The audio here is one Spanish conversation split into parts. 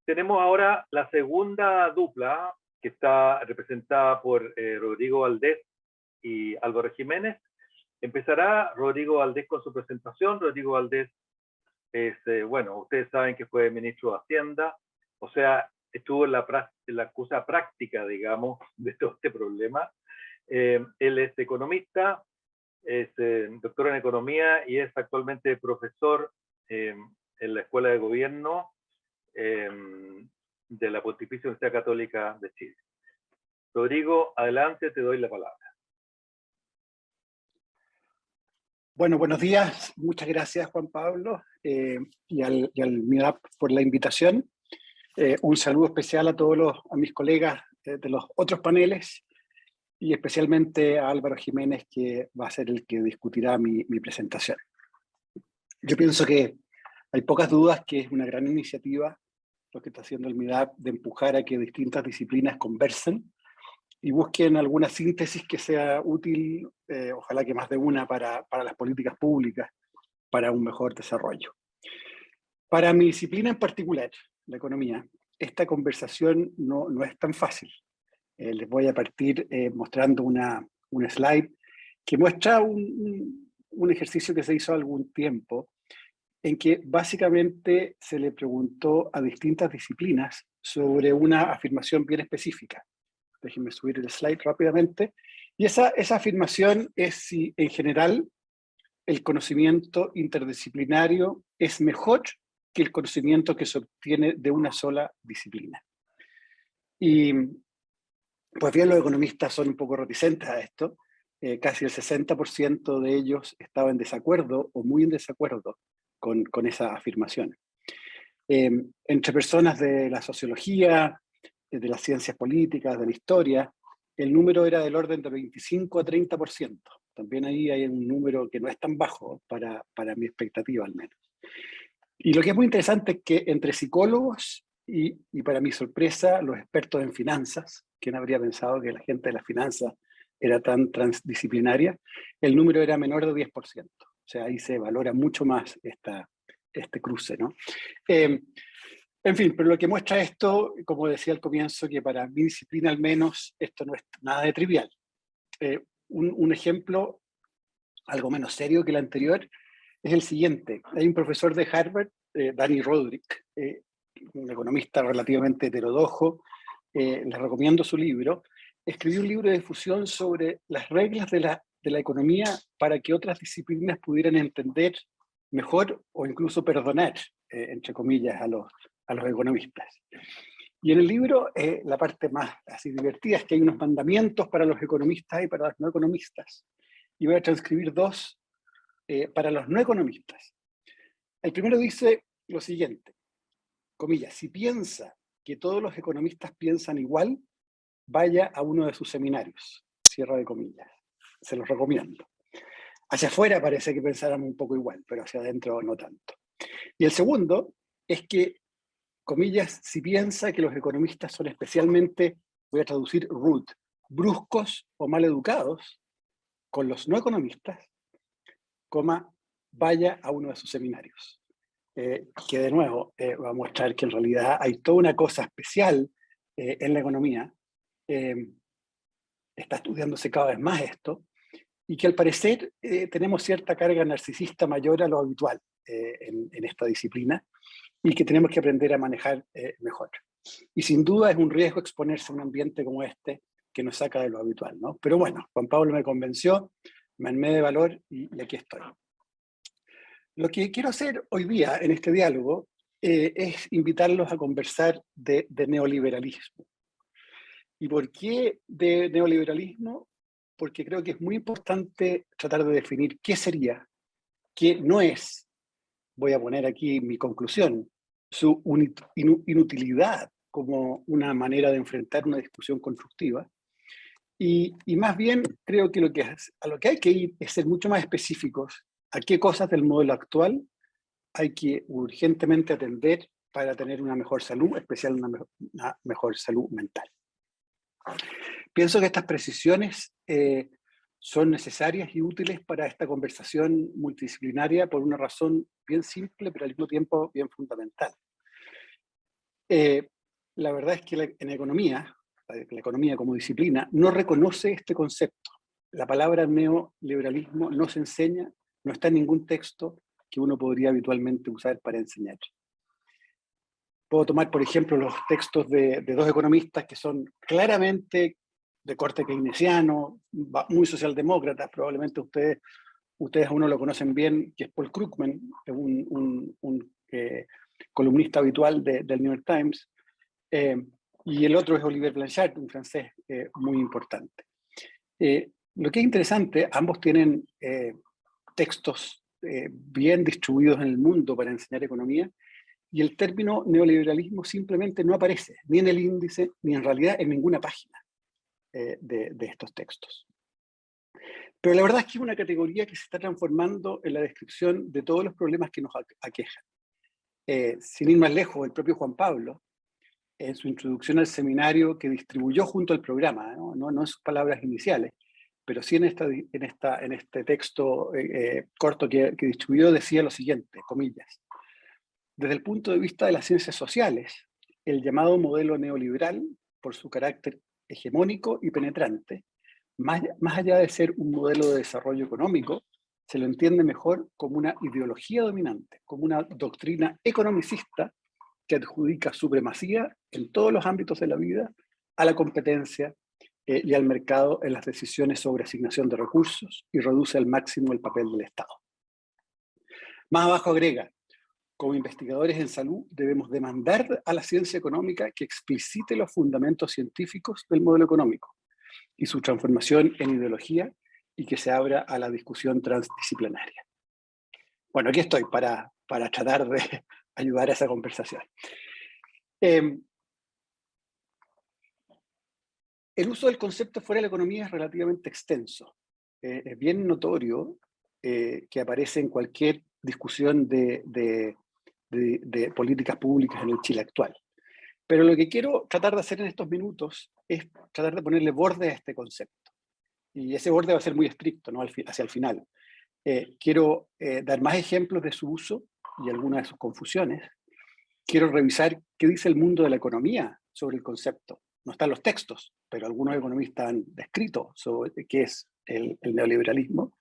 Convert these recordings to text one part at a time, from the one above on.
Tenemos ahora la segunda dupla, que está representada por Rodrigo Valdés y Álvaro Jiménez. Empezará Rodrigo Valdés con su presentación. Rodrigo Valdés es, bueno, ustedes saben que fue ministro de Hacienda, o sea, estuvo en la cosa práctica, digamos, de todo este problema. Él es economista, es doctor en economía y es actualmente profesor en la Escuela de Gobierno de la Pontificia Universidad Católica de Chile. Rodrigo, adelante, te doy la palabra. Bueno, buenos días. Muchas gracias, Juan Pablo, y al MIDAP por la invitación. Un saludo especial a mis colegas de los otros paneles y especialmente a Álvaro Jiménez, que va a ser el que discutirá mi presentación. Yo pienso que hay pocas dudas que es una gran iniciativa lo que está haciendo el MIDAP de empujar a que distintas disciplinas conversen y busquen alguna síntesis que sea útil, ojalá que más de una, para las políticas públicas, para un mejor desarrollo. Para mi disciplina en particular, la economía, esta conversación no es tan fácil. Les voy a partir mostrando una slide que muestra un ejercicio que se hizo algún tiempo, en que básicamente se le preguntó a distintas disciplinas sobre una afirmación bien específica. Déjenme subir el slide rápidamente. Y esa afirmación es si en general el conocimiento interdisciplinario es mejor que el conocimiento que se obtiene de una sola disciplina. Y pues bien, los economistas son un poco reticentes a esto. Casi el 60% de ellos estaba en desacuerdo o muy en desacuerdo con esa afirmación. Entre personas de la sociología, de las ciencias políticas, de la historia, el número era del orden de 25 a 30%. También ahí hay un número que no es tan bajo para mi expectativa al menos. Y lo que es muy interesante es que entre psicólogos y para mi sorpresa, los expertos en finanzas, ¿quién habría pensado que la gente de las finanzas era tan transdisciplinaria? El número era menor de 10%. O sea, ahí se valora mucho más este cruce, ¿no? En fin, pero lo que muestra esto, como decía al comienzo, que para mi disciplina al menos esto no es nada de trivial. Un ejemplo, algo menos serio que el anterior, es el siguiente. Hay un profesor de Harvard, Danny Roderick, un economista relativamente heterodoxo, les recomiendo su libro. Escribió un libro de difusión sobre las reglas de la economía para que otras disciplinas pudieran entender mejor o incluso perdonar, entre comillas, a los economistas. Y en el libro, la parte más así divertida es que hay unos mandamientos para los economistas y para los no economistas. Y voy a transcribir dos para los no economistas. El primero dice lo siguiente, comillas, si piensa que todos los economistas piensan igual, vaya a uno de sus seminarios, cierra de comillas. Se los recomiendo. Hacia afuera parece que pensáramos un poco igual, pero hacia adentro no tanto. Y el segundo es que, comillas, si piensa que los economistas son especialmente, voy a traducir rude, bruscos o mal educados con los no economistas, coma, vaya a uno de sus seminarios. Que de nuevo va a mostrar que en realidad hay toda una cosa especial en la economía. Está estudiándose cada vez más esto, y que al parecer tenemos cierta carga narcisista mayor a lo habitual en esta disciplina, y que tenemos que aprender a manejar mejor. Y sin duda es un riesgo exponerse a un ambiente como este, que nos saca de lo habitual, ¿no? Pero bueno, Juan Pablo me convenció, me armé de valor y aquí estoy. Lo que quiero hacer hoy día en este diálogo es invitarlos a conversar de neoliberalismo. ¿Y por qué de neoliberalismo? Porque creo que es muy importante tratar de definir qué sería, qué no es, voy a poner aquí mi conclusión, su inutilidad como una manera de enfrentar una discusión constructiva. Y más bien creo que a lo que hay que ir es ser mucho más específicos a qué cosas del modelo actual hay que urgentemente atender para tener una mejor salud, especialmente una mejor salud mental. Pienso que estas precisiones son necesarias y útiles para esta conversación multidisciplinaria por una razón bien simple, pero al mismo tiempo bien fundamental. La verdad es que en economía, la economía como disciplina, no reconoce este concepto. La palabra neoliberalismo no se enseña, no está en ningún texto que uno podría habitualmente usar para enseñar. Puedo tomar, por ejemplo, los textos de dos economistas que son claramente de corte keynesiano, muy socialdemócratas. Probablemente ustedes a uno lo conocen bien, que es Paul Krugman, un columnista habitual del New York Times, y el otro es Olivier Blanchard, un francés muy importante. Lo que es interesante, ambos tienen textos bien distribuidos en el mundo para enseñar economía, y el término neoliberalismo simplemente no aparece, ni en el índice, ni en realidad en ninguna página de estos textos. Pero la verdad es que es una categoría que se está transformando en la descripción de todos los problemas que nos aquejan. Sin ir más lejos, el propio Juan Pablo, en su introducción al seminario que distribuyó junto al programa, no en sus palabras iniciales, pero sí en este texto corto que distribuyó, decía lo siguiente, comillas: desde el punto de vista de las ciencias sociales, el llamado modelo neoliberal, por su carácter hegemónico y penetrante, más allá de ser un modelo de desarrollo económico, se lo entiende mejor como una ideología dominante, como una doctrina economicista que adjudica supremacía en todos los ámbitos de la vida a la competencia y al mercado en las decisiones sobre asignación de recursos y reduce al máximo el papel del Estado. Más abajo agrega: como investigadores en salud debemos demandar a la ciencia económica que explicite los fundamentos científicos del modelo económico y su transformación en ideología, y que se abra a la discusión transdisciplinaria. Bueno, aquí estoy para tratar de ayudar a esa conversación. El uso del concepto fuera de la economía es relativamente extenso. Es bien notorio que aparece en cualquier discusión de políticas públicas en el Chile actual. Pero lo que quiero tratar de hacer en estos minutos es tratar de ponerle borde a este concepto. Y ese borde va a ser muy estricto, ¿no? Hacia el final. Quiero dar más ejemplos de su uso y algunas de sus confusiones. Quiero revisar qué dice el mundo de la economía sobre el concepto. No están los textos, pero algunos economistas han descrito sobre qué es el neoliberalismo.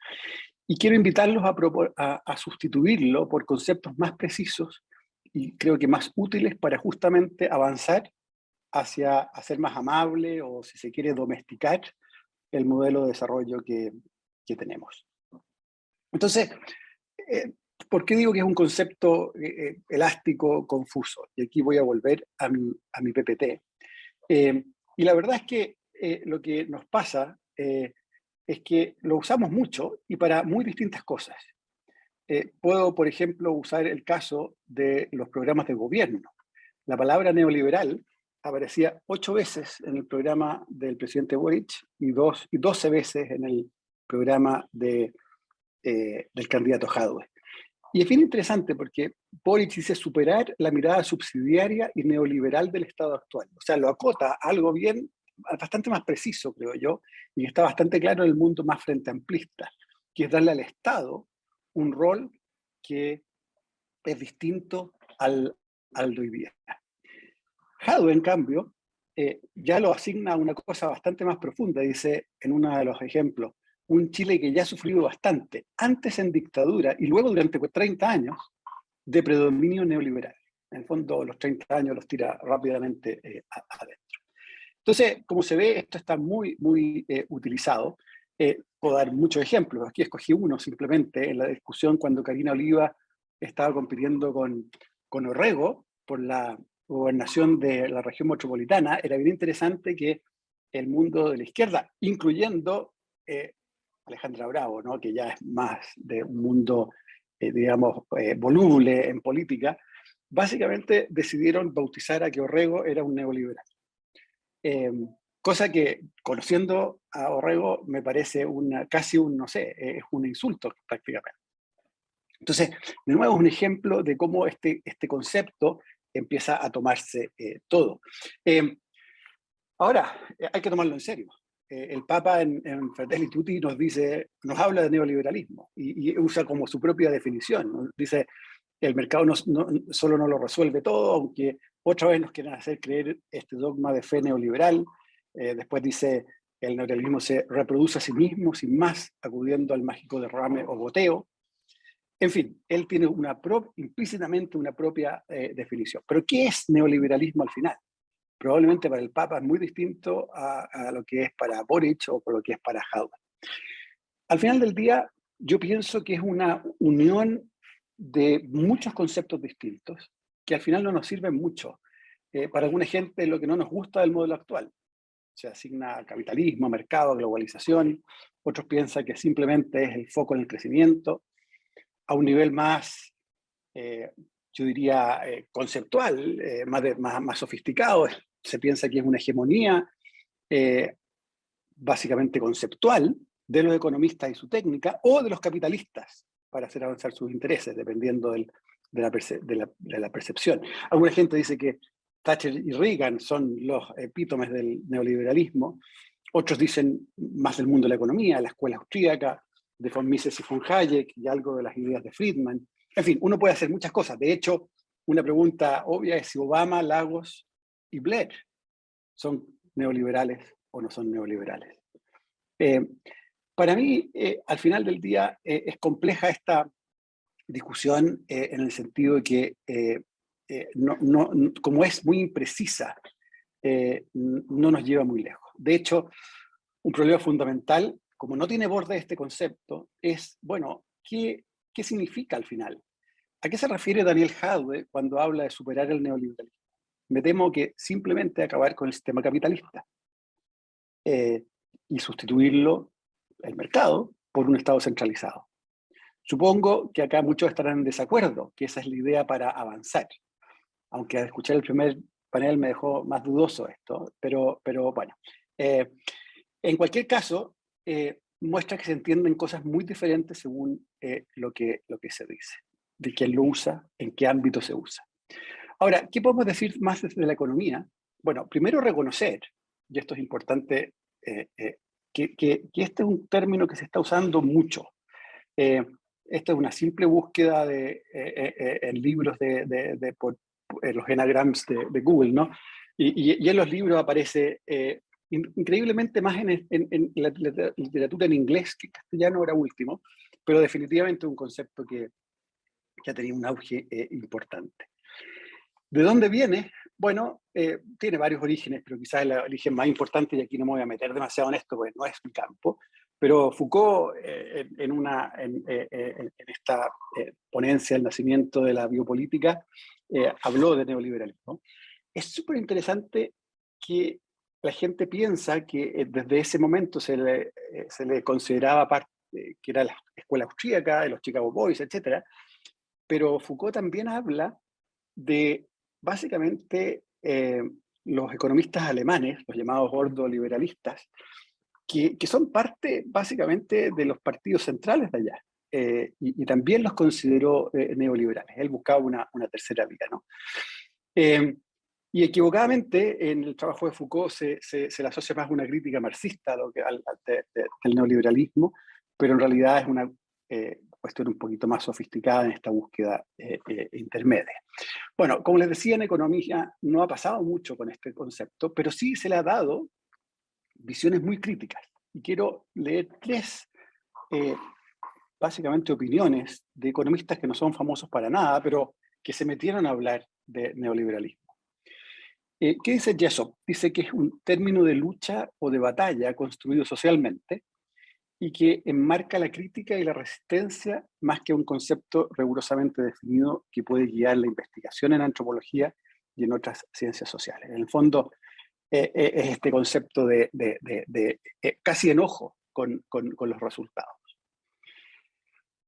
Y quiero invitarlos a sustituirlo por conceptos más precisos y creo que más útiles para justamente avanzar hacia hacer más amable, o si se quiere domesticar, el modelo de desarrollo que tenemos. Entonces, ¿por qué digo que es un concepto elástico, confuso? Y aquí voy a volver a mi PPT. Y la verdad es que lo que nos pasa es que lo usamos mucho y para muy distintas cosas. Puedo, por ejemplo, usar el caso de los programas de gobierno. La palabra neoliberal aparecía 8 veces en el programa del presidente Boric y 12 veces en el programa del candidato Jadwe. Y es bien interesante porque Boric dice superar la mirada subsidiaria y neoliberal del Estado actual. O sea, lo acota a algo bastante más preciso, creo yo, y que está bastante claro en el mundo más frente amplista, que es darle al Estado un rol que es distinto al de hoy día. Jadwe, en cambio, ya lo asigna a una cosa bastante más profunda. Dice en uno de los ejemplos: un Chile que ya ha sufrido bastante, antes en dictadura y luego durante 30 años de predominio neoliberal. En el fondo, los 30 años los tira rápidamente adentro. Entonces, como se ve, esto está muy utilizado. Puedo dar muchos ejemplos. Aquí escogí uno simplemente en la discusión cuando Karina Oliva estaba compitiendo con Orrego por la gobernación de la región metropolitana. Era bien interesante que el mundo de la izquierda, incluyendo Alejandra Bravo, ¿no? Que ya es más de un mundo, digamos, voluble en política, básicamente decidieron bautizar a que Orrego era un neoliberal. Cosa que, conociendo a Orrego, me parece casi no sé, es un insulto prácticamente. Entonces, de nuevo, es un ejemplo de cómo este concepto empieza a tomarse todo. Ahora, hay que tomarlo en serio. El Papa en Fratelli Tutti nos habla de neoliberalismo y usa como su propia definición, ¿no? Dice: el mercado solo no lo resuelve todo, aunque otra vez nos quieren hacer creer este dogma de fe neoliberal. Después dice, el neoliberalismo se reproduce a sí mismo sin más, acudiendo al mágico derrame o goteo. En fin, él tiene implícitamente una propia definición. Pero ¿qué es neoliberalismo al final? Probablemente para el Papa es muy distinto a lo que es para Boric o por lo que es para Jadwe. Al final del día, yo pienso que es una unión de muchos conceptos distintos que al final no nos sirven mucho. Para alguna gente lo que no nos gusta del modelo actual. Se asigna capitalismo, mercado, globalización. Otros piensan que simplemente es el foco en el crecimiento. A un nivel más, yo diría, conceptual, más sofisticado, se piensa que es una hegemonía básicamente conceptual de los economistas y su técnica, o de los capitalistas para hacer avanzar sus intereses, dependiendo de la percepción. Alguna gente dice que Thatcher y Reagan son los epítomes del neoliberalismo, otros dicen más del mundo de la economía, la escuela austríaca, de von Mises y von Hayek, y algo de las ideas de Friedman. En fin, uno puede hacer muchas cosas. De hecho, una pregunta obvia es si Obama, Lagos y Blair son neoliberales o no son neoliberales. Para mí, al final del día, es compleja esta discusión en el sentido de que, como es muy imprecisa, no nos lleva muy lejos. De hecho, un problema fundamental, como no tiene borde este concepto, es, bueno, ¿qué significa al final? ¿A qué se refiere Daniel Jadwe cuando habla de superar el neoliberalismo? Me temo que simplemente acabar con el sistema capitalista y sustituirlo, el mercado, por un Estado centralizado. Supongo que acá muchos estarán en desacuerdo, que esa es la idea para avanzar. Aunque al escuchar el primer panel me dejó más dudoso esto, pero bueno. En cualquier caso, muestra que se entienden cosas muy diferentes según lo que se dice, de quién lo usa, en qué ámbito se usa. Ahora, ¿qué podemos decir más desde la economía? Bueno, primero reconocer, y esto es importante, que este es un término que se está usando mucho. Esta es una simple búsqueda en libros por los enagrams de Google, ¿no? Y en los libros aparece increíblemente más en la literatura en inglés que en castellano ahora último, pero definitivamente un concepto que ha tenido un auge importante. ¿De dónde viene? Bueno, tiene varios orígenes, pero quizás el origen más importante, y aquí no me voy a meter demasiado en esto porque no es mi campo, pero Foucault, en esta ponencia, El nacimiento de la biopolítica, habló de neoliberalismo. Es súper interesante que la gente piensa que desde ese momento se le consideraba parte, que era la escuela austríaca, de los Chicago Boys, etc. Pero Foucault también habla de, básicamente, los economistas alemanes, los llamados ordoliberalistas, que son parte, básicamente, de los partidos centrales de allá. Y también los consideró neoliberales. Él buscaba una tercera vía, ¿no? Y equivocadamente, en el trabajo de Foucault se le asocia más una crítica marxista del neoliberalismo, pero en realidad es una cuestión un poquito más sofisticada en esta búsqueda intermedia. Bueno, como les decía, en economía no ha pasado mucho con este concepto, pero sí se le ha dado visiones muy críticas. Y quiero leer tres, básicamente, opiniones de economistas que no son famosos para nada, pero que se metieron a hablar de neoliberalismo. ¿Qué dice Jessop? Dice que es un término de lucha o de batalla construido socialmente y que enmarca la crítica y la resistencia más que un concepto rigurosamente definido que puede guiar la investigación en antropología y en otras ciencias sociales. En el fondo, es este concepto de casi enojo con los resultados.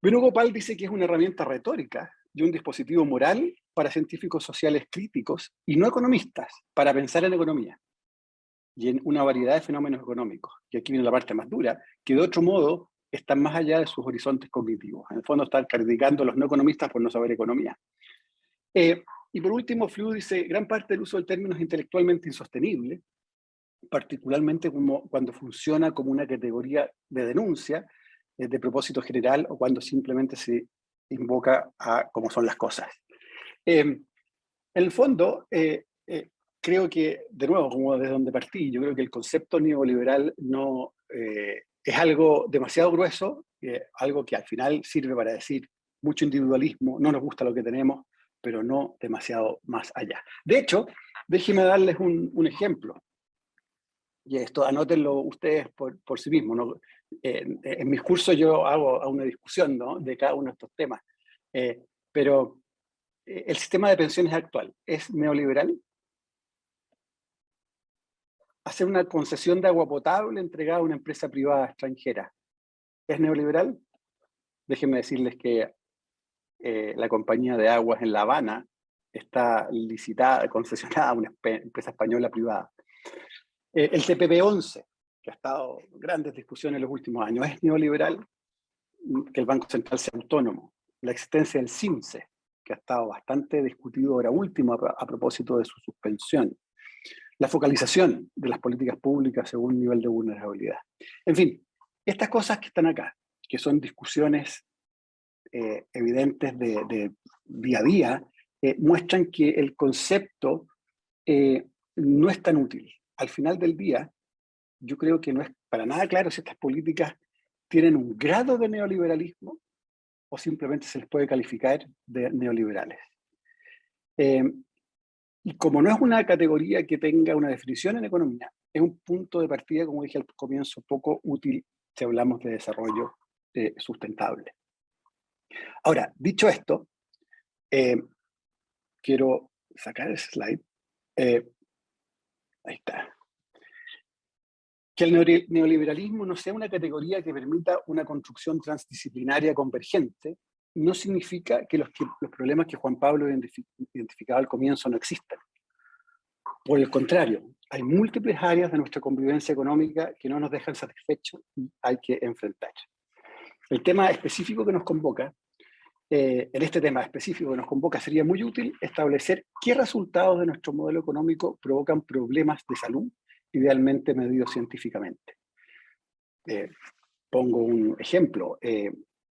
Venugopal dice que es una herramienta retórica y un dispositivo moral para científicos sociales críticos y no economistas para pensar en economía y en una variedad de fenómenos económicos. Y aquí viene la parte más dura, que de otro modo están más allá de sus horizontes cognitivos. En el fondo están criticando a los no economistas por no saber economía. Y por último, Flew dice, gran parte del uso del término es intelectualmente insostenible, particularmente cuando funciona como una categoría de denuncia de propósito general o cuando simplemente se invoca a cómo son las cosas. En el fondo, creo que, de nuevo, como desde donde partí, yo creo que el concepto neoliberal no, es algo demasiado grueso, algo que al final sirve para decir mucho individualismo, no nos gusta lo que tenemos, pero no demasiado más allá. De hecho, déjenme darles un ejemplo. Y esto anótenlo ustedes por sí mismos, ¿no? En mis cursos yo hago una discusión, ¿no?, de cada uno de estos temas. Pero el sistema de pensiones actual es neoliberal. Hacer una concesión de agua potable entregada a una empresa privada extranjera, ¿es neoliberal? Déjenme decirles que la compañía de aguas en La Habana está licitada, concesionada a una empresa española privada. El TPP-11, que ha estado en grandes discusiones en los últimos años, ¿es neoliberal? Que el Banco Central sea autónomo. La existencia del CIMSE, que ha estado bastante discutido ahora último a propósito de su suspensión. La focalización de las políticas públicas según nivel de vulnerabilidad. En fin, estas cosas que están acá, que son discusiones evidentes de día a día, muestran que el concepto no es tan útil. Al final del día, yo creo que no es para nada claro si estas políticas tienen un grado de neoliberalismo o simplemente se les puede calificar de neoliberales. Y como no es una categoría que tenga una definición en economía, es un punto de partida, como dije al comienzo, poco útil si hablamos de desarrollo sustentable. Ahora, dicho esto, quiero sacar ese slide. Ahí está. Que el neoliberalismo no sea una categoría que permita una construcción transdisciplinaria convergente, no significa que los problemas que Juan Pablo identificaba al comienzo no existan. Por el contrario, hay múltiples áreas de nuestra convivencia económica que no nos dejan satisfechos y hay que enfrentar. El tema específico que nos convoca, en este tema específico que nos convoca, sería muy útil establecer qué resultados de nuestro modelo económico provocan problemas de salud, idealmente medidos científicamente. Pongo un ejemplo.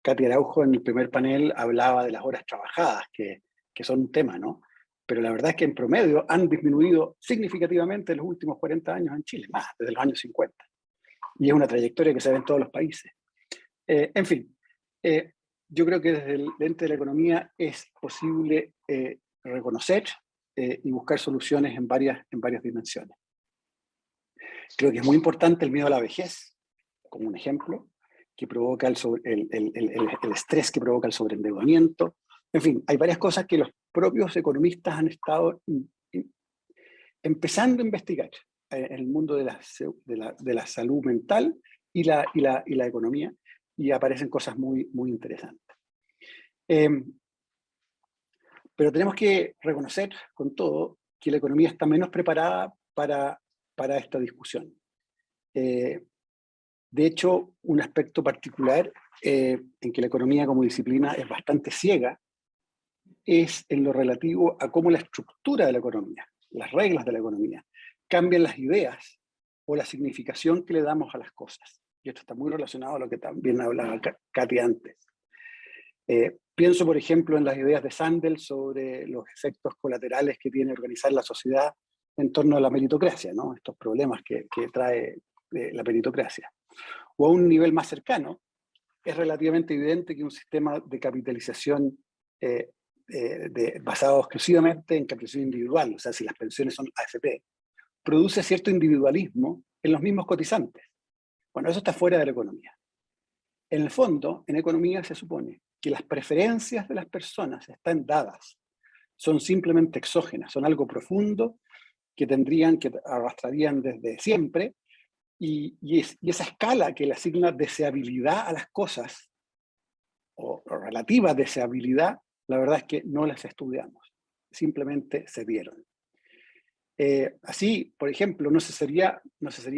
Katy Araujo en el primer panel hablaba de las horas trabajadas, que son un tema, ¿no? Pero la verdad es que en promedio han disminuido significativamente en los últimos 40 años en Chile, más desde los años 50. Y es una trayectoria que se ve en todos los países. En fin, yo creo que desde el ente de la economía es posible reconocer y buscar soluciones en varias dimensiones. Creo que es muy importante el miedo a la vejez, como un ejemplo, que provoca el estrés que provoca el sobreendeudamiento. En fin, hay varias cosas que los propios economistas han estado empezando a investigar en el mundo de la salud mental y la economía, y aparecen cosas muy interesantes. Pero tenemos que reconocer con todo que la economía está menos preparada para esta discusión. De hecho, un aspecto particular en que la economía como disciplina es bastante ciega es en lo relativo a cómo la estructura de la economía, las reglas de la economía, cambian las ideas o la significación que le damos a las cosas. Y esto está muy relacionado a lo que también hablaba Katy antes. Pienso, por ejemplo, en las ideas de Sandel sobre los efectos colaterales que tiene organizar la sociedad en torno a la meritocracia, ¿no? Estos problemas que trae la meritocracia. O a un nivel más cercano, es relativamente evidente que un sistema de capitalización basado exclusivamente en capitalización individual, o sea, si las pensiones son AFP, produce cierto individualismo en los mismos cotizantes. Bueno, eso está fuera de la economía. En el fondo, en economía se supone que las preferencias de las personas están dadas, son simplemente exógenas, son algo profundo que arrastrarían desde siempre, y esa escala que le asigna deseabilidad a las cosas, o relativa deseabilidad, la verdad es que no las estudiamos, simplemente se dieron. Así, por ejemplo, no se sería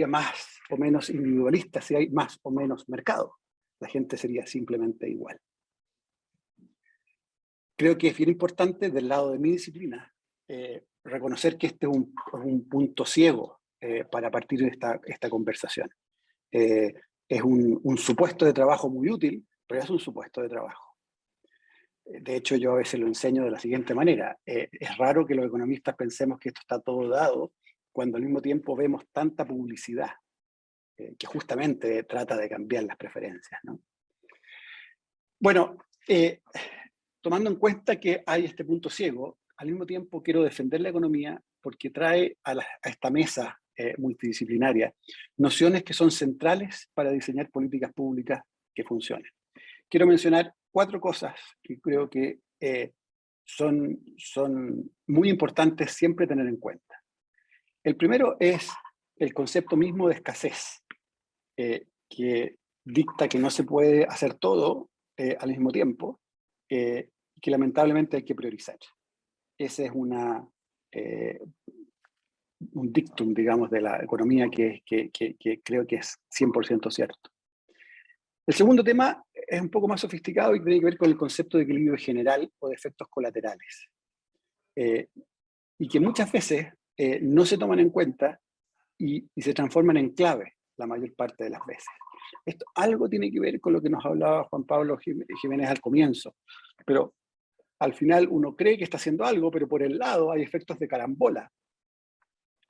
más o menos individualista si hay más o menos mercado. La gente sería simplemente igual. Creo que es bien importante del lado de mi disciplina reconocer que este es un punto ciego para partir de esta conversación. Es un supuesto de trabajo muy útil, pero es un supuesto de trabajo. De hecho, yo a veces lo enseño de la siguiente manera. Es raro que los economistas pensemos que esto está todo dado cuando al mismo tiempo vemos tanta publicidad que justamente trata de cambiar las preferencias, ¿no? Bueno, tomando en cuenta que hay este punto ciego, al mismo tiempo quiero defender la economía porque trae a esta mesa multidisciplinaria nociones que son centrales para diseñar políticas públicas que funcionen. Quiero mencionar 4 cosas que creo que son muy importantes siempre tener en cuenta. El primero es el concepto mismo de escasez, que dicta que no se puede hacer todo al mismo tiempo, que lamentablemente hay que priorizar. Ese es un dictum, digamos, de la economía que creo que es 100% cierto. El segundo tema es un poco más sofisticado y tiene que ver con el concepto de equilibrio general o de efectos colaterales, y que muchas veces no se toman en cuenta y se transforman en clave la mayor parte de las veces. Esto algo tiene que ver con lo que nos hablaba Juan Pablo Jiménez al comienzo, pero al final uno cree que está haciendo algo, pero por el lado hay efectos de carambola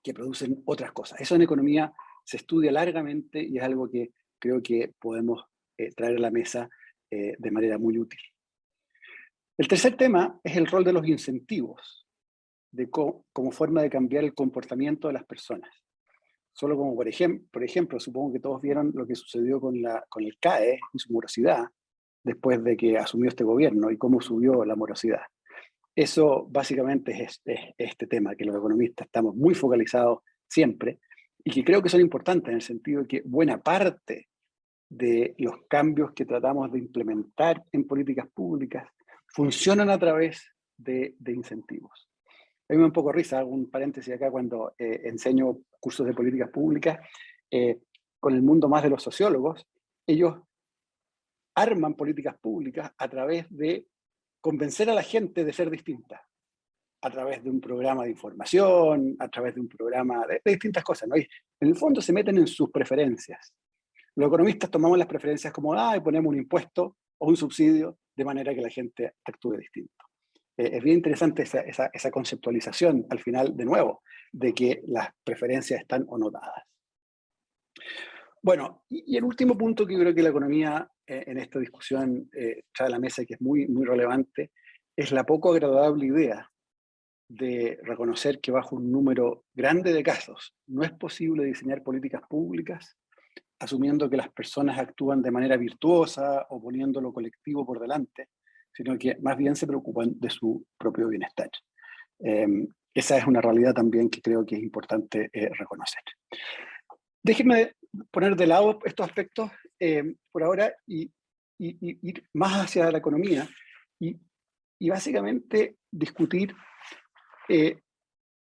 que producen otras cosas. Eso en economía se estudia largamente y es algo que creo que podemos traer a la mesa de manera muy útil. El tercer tema es el rol de los incentivos como forma de cambiar el comportamiento de las personas. Solo como por ejemplo, supongo que todos vieron lo que sucedió con el CAE y su morosidad después de que asumió este gobierno y cómo subió la morosidad. Eso básicamente es este tema que los economistas estamos muy focalizados siempre y que creo que son importantes en el sentido de que buena parte de los cambios que tratamos de implementar en políticas públicas funcionan a través de incentivos. A mí me da un poco risa, hago un paréntesis acá cuando enseño cursos de políticas públicas con el mundo más de los sociólogos. Ellos arman políticas públicas a través de convencer a la gente de ser distinta, a través de un programa de información, a través de un programa de distintas cosas, ¿no? Y en el fondo se meten en sus preferencias. Los economistas tomamos las preferencias como, y ponemos un impuesto o un subsidio de manera que la gente actúe distinto. Es bien interesante esa conceptualización, al final, de nuevo, de que las preferencias están o no dadas. Bueno, y el último punto que yo creo que la economía en esta discusión trae a la mesa y que es muy, muy relevante, es la poco agradable idea de reconocer que bajo un número grande de casos no es posible diseñar políticas públicas asumiendo que las personas actúan de manera virtuosa o poniendo lo colectivo por delante, sino que más bien se preocupan de su propio bienestar. Esa es una realidad también que creo que es importante reconocer. Déjenme poner de lado estos aspectos por ahora y ir más hacia la economía y básicamente discutir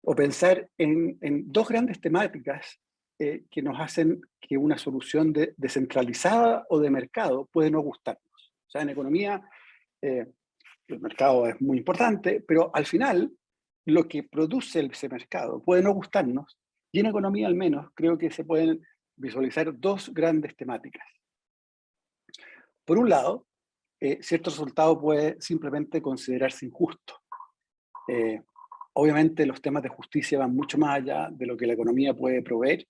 o pensar en 2 grandes temáticas que nos hacen que una solución descentralizada o de mercado puede no gustarnos. O sea, en economía el mercado es muy importante, pero al final lo que produce ese mercado puede no gustarnos, y en economía al menos creo que se pueden visualizar 2 grandes temáticas. Por un lado, cierto resultado puede simplemente considerarse injusto. Obviamente los temas de justicia van mucho más allá de lo que la economía puede proveer,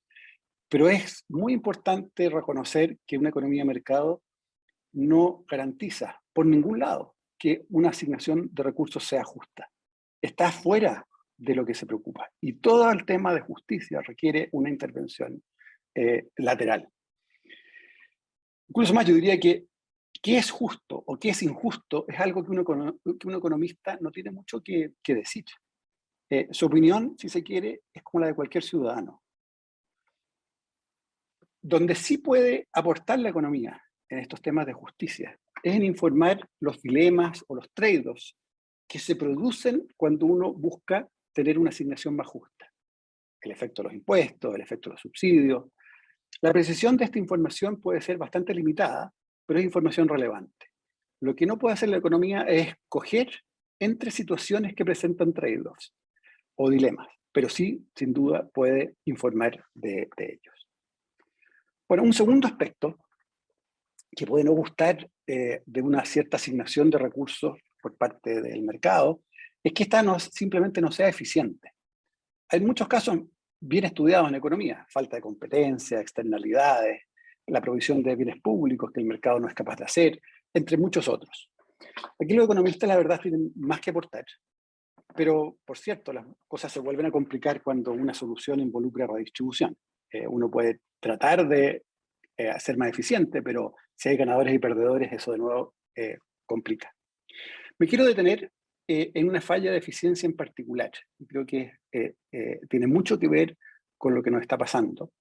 pero es muy importante reconocer que una economía de mercado no garantiza por ningún lado que una asignación de recursos sea justa. Está fuera de lo que se preocupa. Y todo el tema de justicia requiere una intervención lateral. Incluso más, yo diría que qué es justo o qué es injusto es algo que un economista no tiene mucho que decir. Su opinión, si se quiere, es como la de cualquier ciudadano. Donde sí puede aportar la economía en estos temas de justicia es en informar los dilemas o los trade-offs que se producen cuando uno busca tener una asignación más justa. El efecto de los impuestos, el efecto de los subsidios. La precisión de esta información puede ser bastante limitada, pero es información relevante. Lo que no puede hacer la economía es escoger entre situaciones que presentan trade-offs o dilemas, pero sí, sin duda, puede informar de ellos. Bueno, un segundo aspecto que puede no gustar de una cierta asignación de recursos por parte del mercado es que esta simplemente no sea eficiente. Hay muchos casos bien estudiados en economía: falta de competencia, externalidades, la provisión de bienes públicos que el mercado no es capaz de hacer, entre muchos otros. Aquí los economistas, la verdad, tienen más que aportar. Pero, por cierto, las cosas se vuelven a complicar cuando una solución involucra redistribución. Uno puede tratar de ser más eficiente, pero si hay ganadores y perdedores, eso de nuevo complica. Me quiero detener en una falla de eficiencia en particular. Creo que tiene mucho que ver con lo que nos está pasando.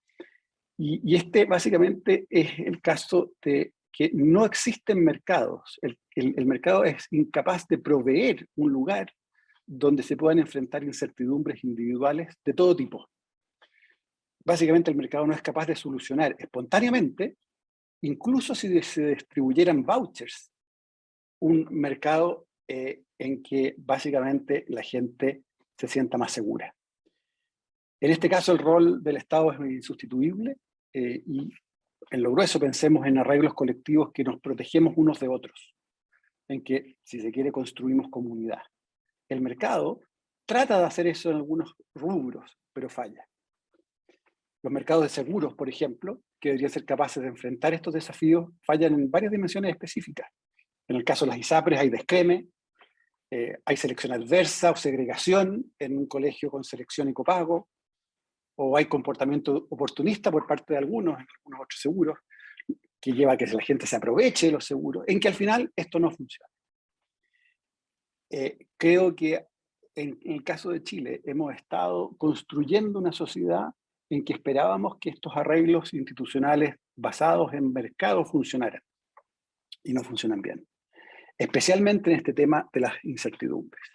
Y este básicamente es el caso de que no existen mercados. El mercado es incapaz de proveer un lugar donde se puedan enfrentar incertidumbres individuales de todo tipo. Básicamente el mercado no es capaz de solucionar espontáneamente, incluso si se distribuyeran vouchers, un mercado en que básicamente la gente se sienta más segura. En este caso el rol del Estado es insustituible y en lo grueso pensemos en arreglos colectivos que nos protegemos unos de otros, en que, si se quiere, construimos comunidad. El mercado trata de hacer eso en algunos rubros, pero falla. Los mercados de seguros, por ejemplo, que deberían ser capaces de enfrentar estos desafíos, fallan en varias dimensiones específicas. En el caso de las ISAPRES hay descreme, hay selección adversa o segregación en un colegio con selección y copago, o hay comportamiento oportunista por parte de algunos, en algunos otros seguros, que lleva a que la gente se aproveche de los seguros, en que al final esto no funciona. Creo que en el caso de Chile hemos estado construyendo una sociedad en que esperábamos que estos arreglos institucionales basados en mercado funcionaran, y no funcionan bien, especialmente en este tema de las incertidumbres.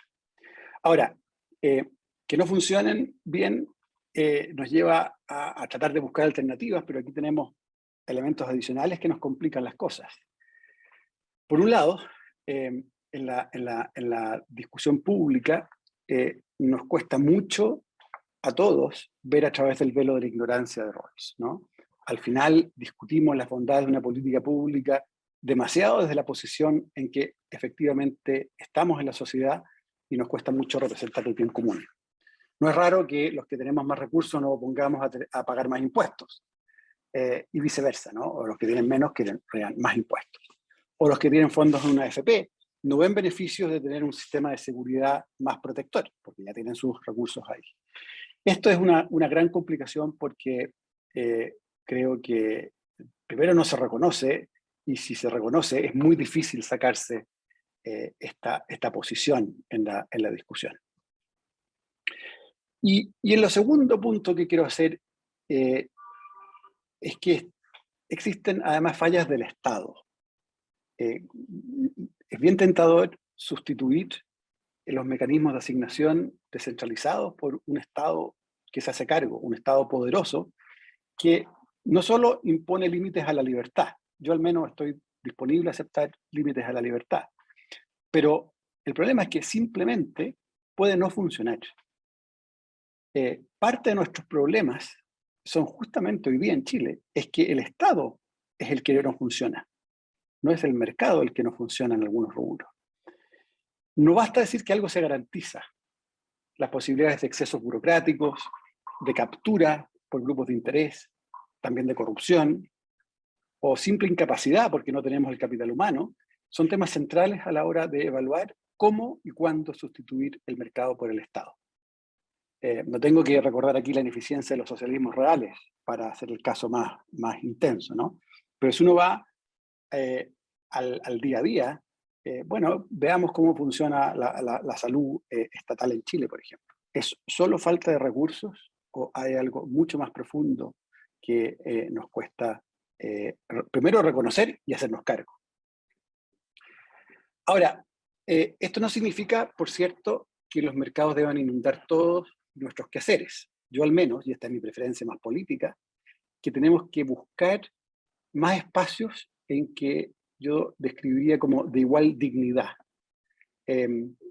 Ahora, que no funcionen bien nos lleva a tratar de buscar alternativas, pero aquí tenemos elementos adicionales que nos complican las cosas. Por un lado, en la discusión pública nos cuesta mucho a todos ver a través del velo de la ignorancia de Rawls, ¿no? Al final discutimos las bondades de una política pública demasiado desde la posición en que efectivamente estamos en la sociedad y nos cuesta mucho representar el bien común. No es raro que los que tenemos más recursos nos pongamos a pagar más impuestos y viceversa, ¿no? O los que tienen menos quieren más impuestos. O los que tienen fondos en una AFP no ven beneficios de tener un sistema de seguridad más protector, porque ya tienen sus recursos ahí. Esto es una gran complicación porque creo que primero no se reconoce, y si se reconoce es muy difícil sacarse esta posición en la discusión. Y en lo segundo punto que quiero hacer es que existen además fallas del Estado. Es bien tentador sustituir los mecanismos de asignación descentralizados por un Estado que se hace cargo, un Estado poderoso, que no solo impone límites a la libertad, yo al menos estoy disponible a aceptar límites a la libertad, pero el problema es que simplemente puede no funcionar. Parte de nuestros problemas son justamente hoy día en Chile, es que el Estado es el que no funciona, no es el mercado el que no funciona en algunos rubros. No basta decir que algo se garantiza. Las posibilidades de excesos burocráticos, de captura por grupos de interés, también de corrupción, o simple incapacidad porque no tenemos el capital humano, son temas centrales a la hora de evaluar cómo y cuándo sustituir el mercado por el Estado. No tengo que recordar aquí la ineficiencia de los socialismos reales para hacer el caso más intenso, ¿no? Pero si uno va al día a día, bueno, veamos cómo funciona la salud estatal en Chile, por ejemplo. ¿Es solo falta de recursos o hay algo mucho más profundo que nos cuesta primero reconocer y hacernos cargo? Ahora, esto no significa, por cierto, que los mercados deban inundar todos nuestros quehaceres. Yo al menos, y esta es mi preferencia más política, que tenemos que buscar más espacios en que yo describiría como de igual dignidad.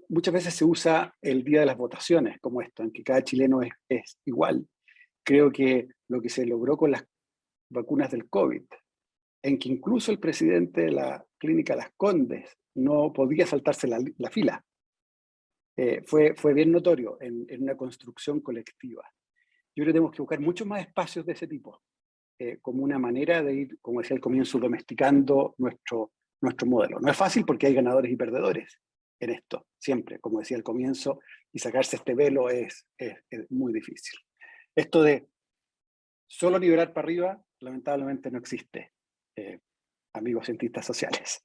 Muchas veces se usa el día de las votaciones como esto, en que cada chileno es igual. Creo que lo que se logró con las vacunas del COVID, en que incluso el presidente de la Clínica Las Condes no podía saltarse la fila. Fue bien notorio en una construcción colectiva. Yo creo que tenemos que buscar muchos más espacios de ese tipo, como una manera de ir, como decía al comienzo, domesticando nuestro modelo. No es fácil porque hay ganadores y perdedores en esto, siempre, como decía al comienzo, y sacarse este velo es muy difícil. Esto de solo liberar para arriba, lamentablemente no existe, amigos cientistas sociales.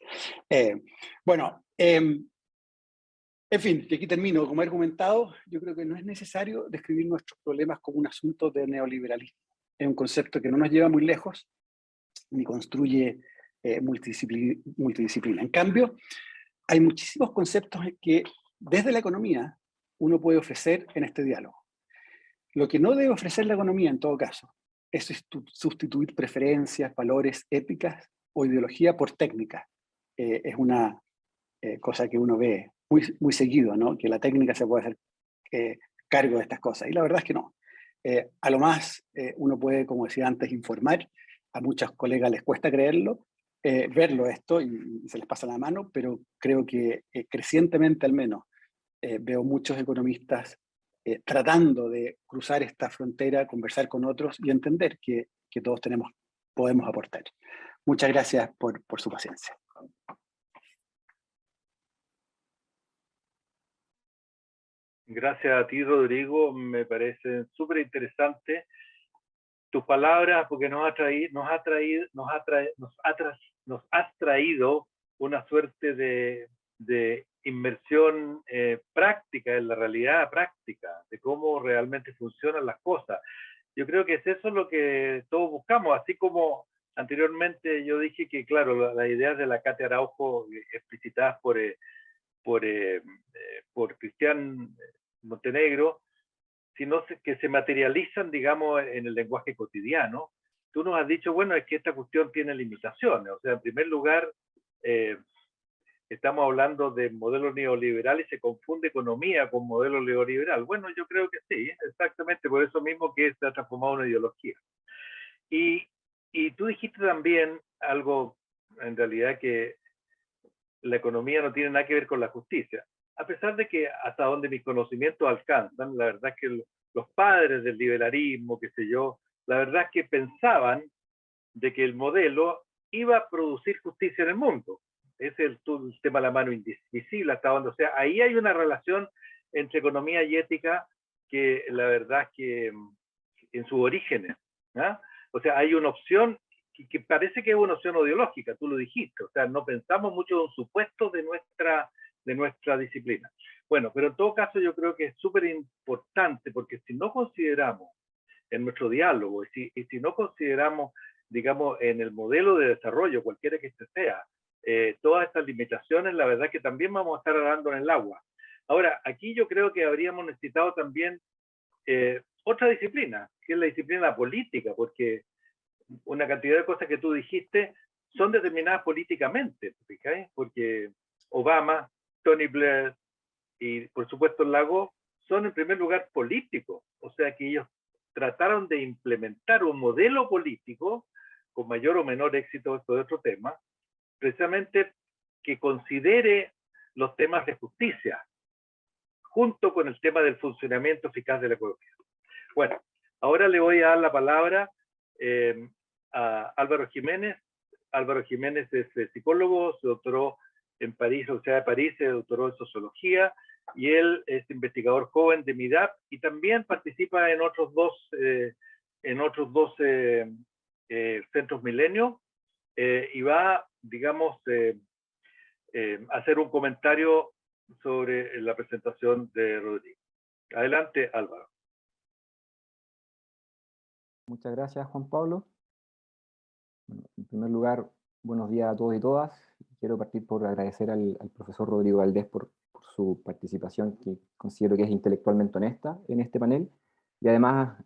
Bueno, en fin, y aquí termino. Como he argumentado, yo creo que no es necesario describir nuestros problemas como un asunto de neoliberalismo. Es un concepto que no nos lleva muy lejos, ni construye multidisciplina. En cambio, hay muchísimos conceptos que desde la economía uno puede ofrecer en este diálogo. Lo que no debe ofrecer la economía, en todo caso, es sustituir preferencias, valores, éticas o ideología por técnica. Es una cosa que uno ve muy seguido, ¿no? Que la técnica se puede hacer cargo de estas cosas. Y la verdad es que no. A lo más uno puede, como decía antes, informar. A muchos colegas les cuesta creerlo, verlo esto y se les pasa la mano, pero creo que crecientemente al menos veo muchos economistas tratando de cruzar esta frontera, conversar con otros y entender que todos podemos aportar. Muchas gracias por su paciencia. Gracias a ti, Rodrigo. Me parecen súper interesantes tus palabras, porque nos has traído una suerte de inmersión práctica en la realidad práctica, de cómo realmente funcionan las cosas. Yo creo que es eso lo que todos buscamos, así como anteriormente yo dije que, claro, las ideas de la Katia Araujo explicitadas por Cristian Montenegro, sino que se materializan, digamos, en el lenguaje cotidiano. Tú nos has dicho, bueno, es que esta cuestión tiene limitaciones. O sea, en primer lugar, estamos hablando de modelo neoliberal y se confunde economía con modelo neoliberal. Bueno, yo creo que sí, exactamente por eso mismo que se ha transformado en una ideología. Y tú dijiste también algo, en realidad, que la economía no tiene nada que ver con la justicia. A pesar de que hasta donde mis conocimientos alcanzan, la verdad es que los padres del liberalismo, qué sé yo, la verdad es que pensaban de que el modelo iba a producir justicia en el mundo. Ese es el tema de la mano invisible, hasta donde, o sea, ahí hay una relación entre economía y ética que la verdad es que en sus orígenes, ¿no? O sea, hay una opción que parece que es una opción ideológica, tú lo dijiste, o sea, no pensamos mucho en un supuesto de nuestra disciplina. Bueno, pero en todo caso yo creo que es súper importante, porque si no consideramos en nuestro diálogo y si no consideramos, digamos, en el modelo de desarrollo, cualquiera que este sea, todas estas limitaciones, la verdad que también vamos a estar nadando en el agua. Ahora, aquí yo creo que habríamos necesitado también otra disciplina, que es la disciplina política, porque una cantidad de cosas que tú dijiste son determinadas políticamente, ¿fíjate? Porque Obama, Tony Blair y por supuesto el Lago son en primer lugar políticos, o sea que ellos trataron de implementar un modelo político con mayor o menor éxito, esto es otro tema, precisamente que considere los temas de justicia junto con el tema del funcionamiento eficaz de la economía. Bueno, ahora le voy a dar la palabra a Álvaro Jiménez. Álvaro Jiménez es psicólogo, se doctoró en París, Universidad de París, se doctoró en sociología y él es investigador joven de MIDAP y también participa en otros dos centros Milenio y va, digamos, a hacer un comentario sobre la presentación de Rodrigo. Adelante, Álvaro. Muchas gracias, Juan Pablo. Bueno, en primer lugar, buenos días a todos y todas. Quiero partir por agradecer al profesor Rodrigo Valdés por su participación, que considero que es intelectualmente honesta en este panel, y además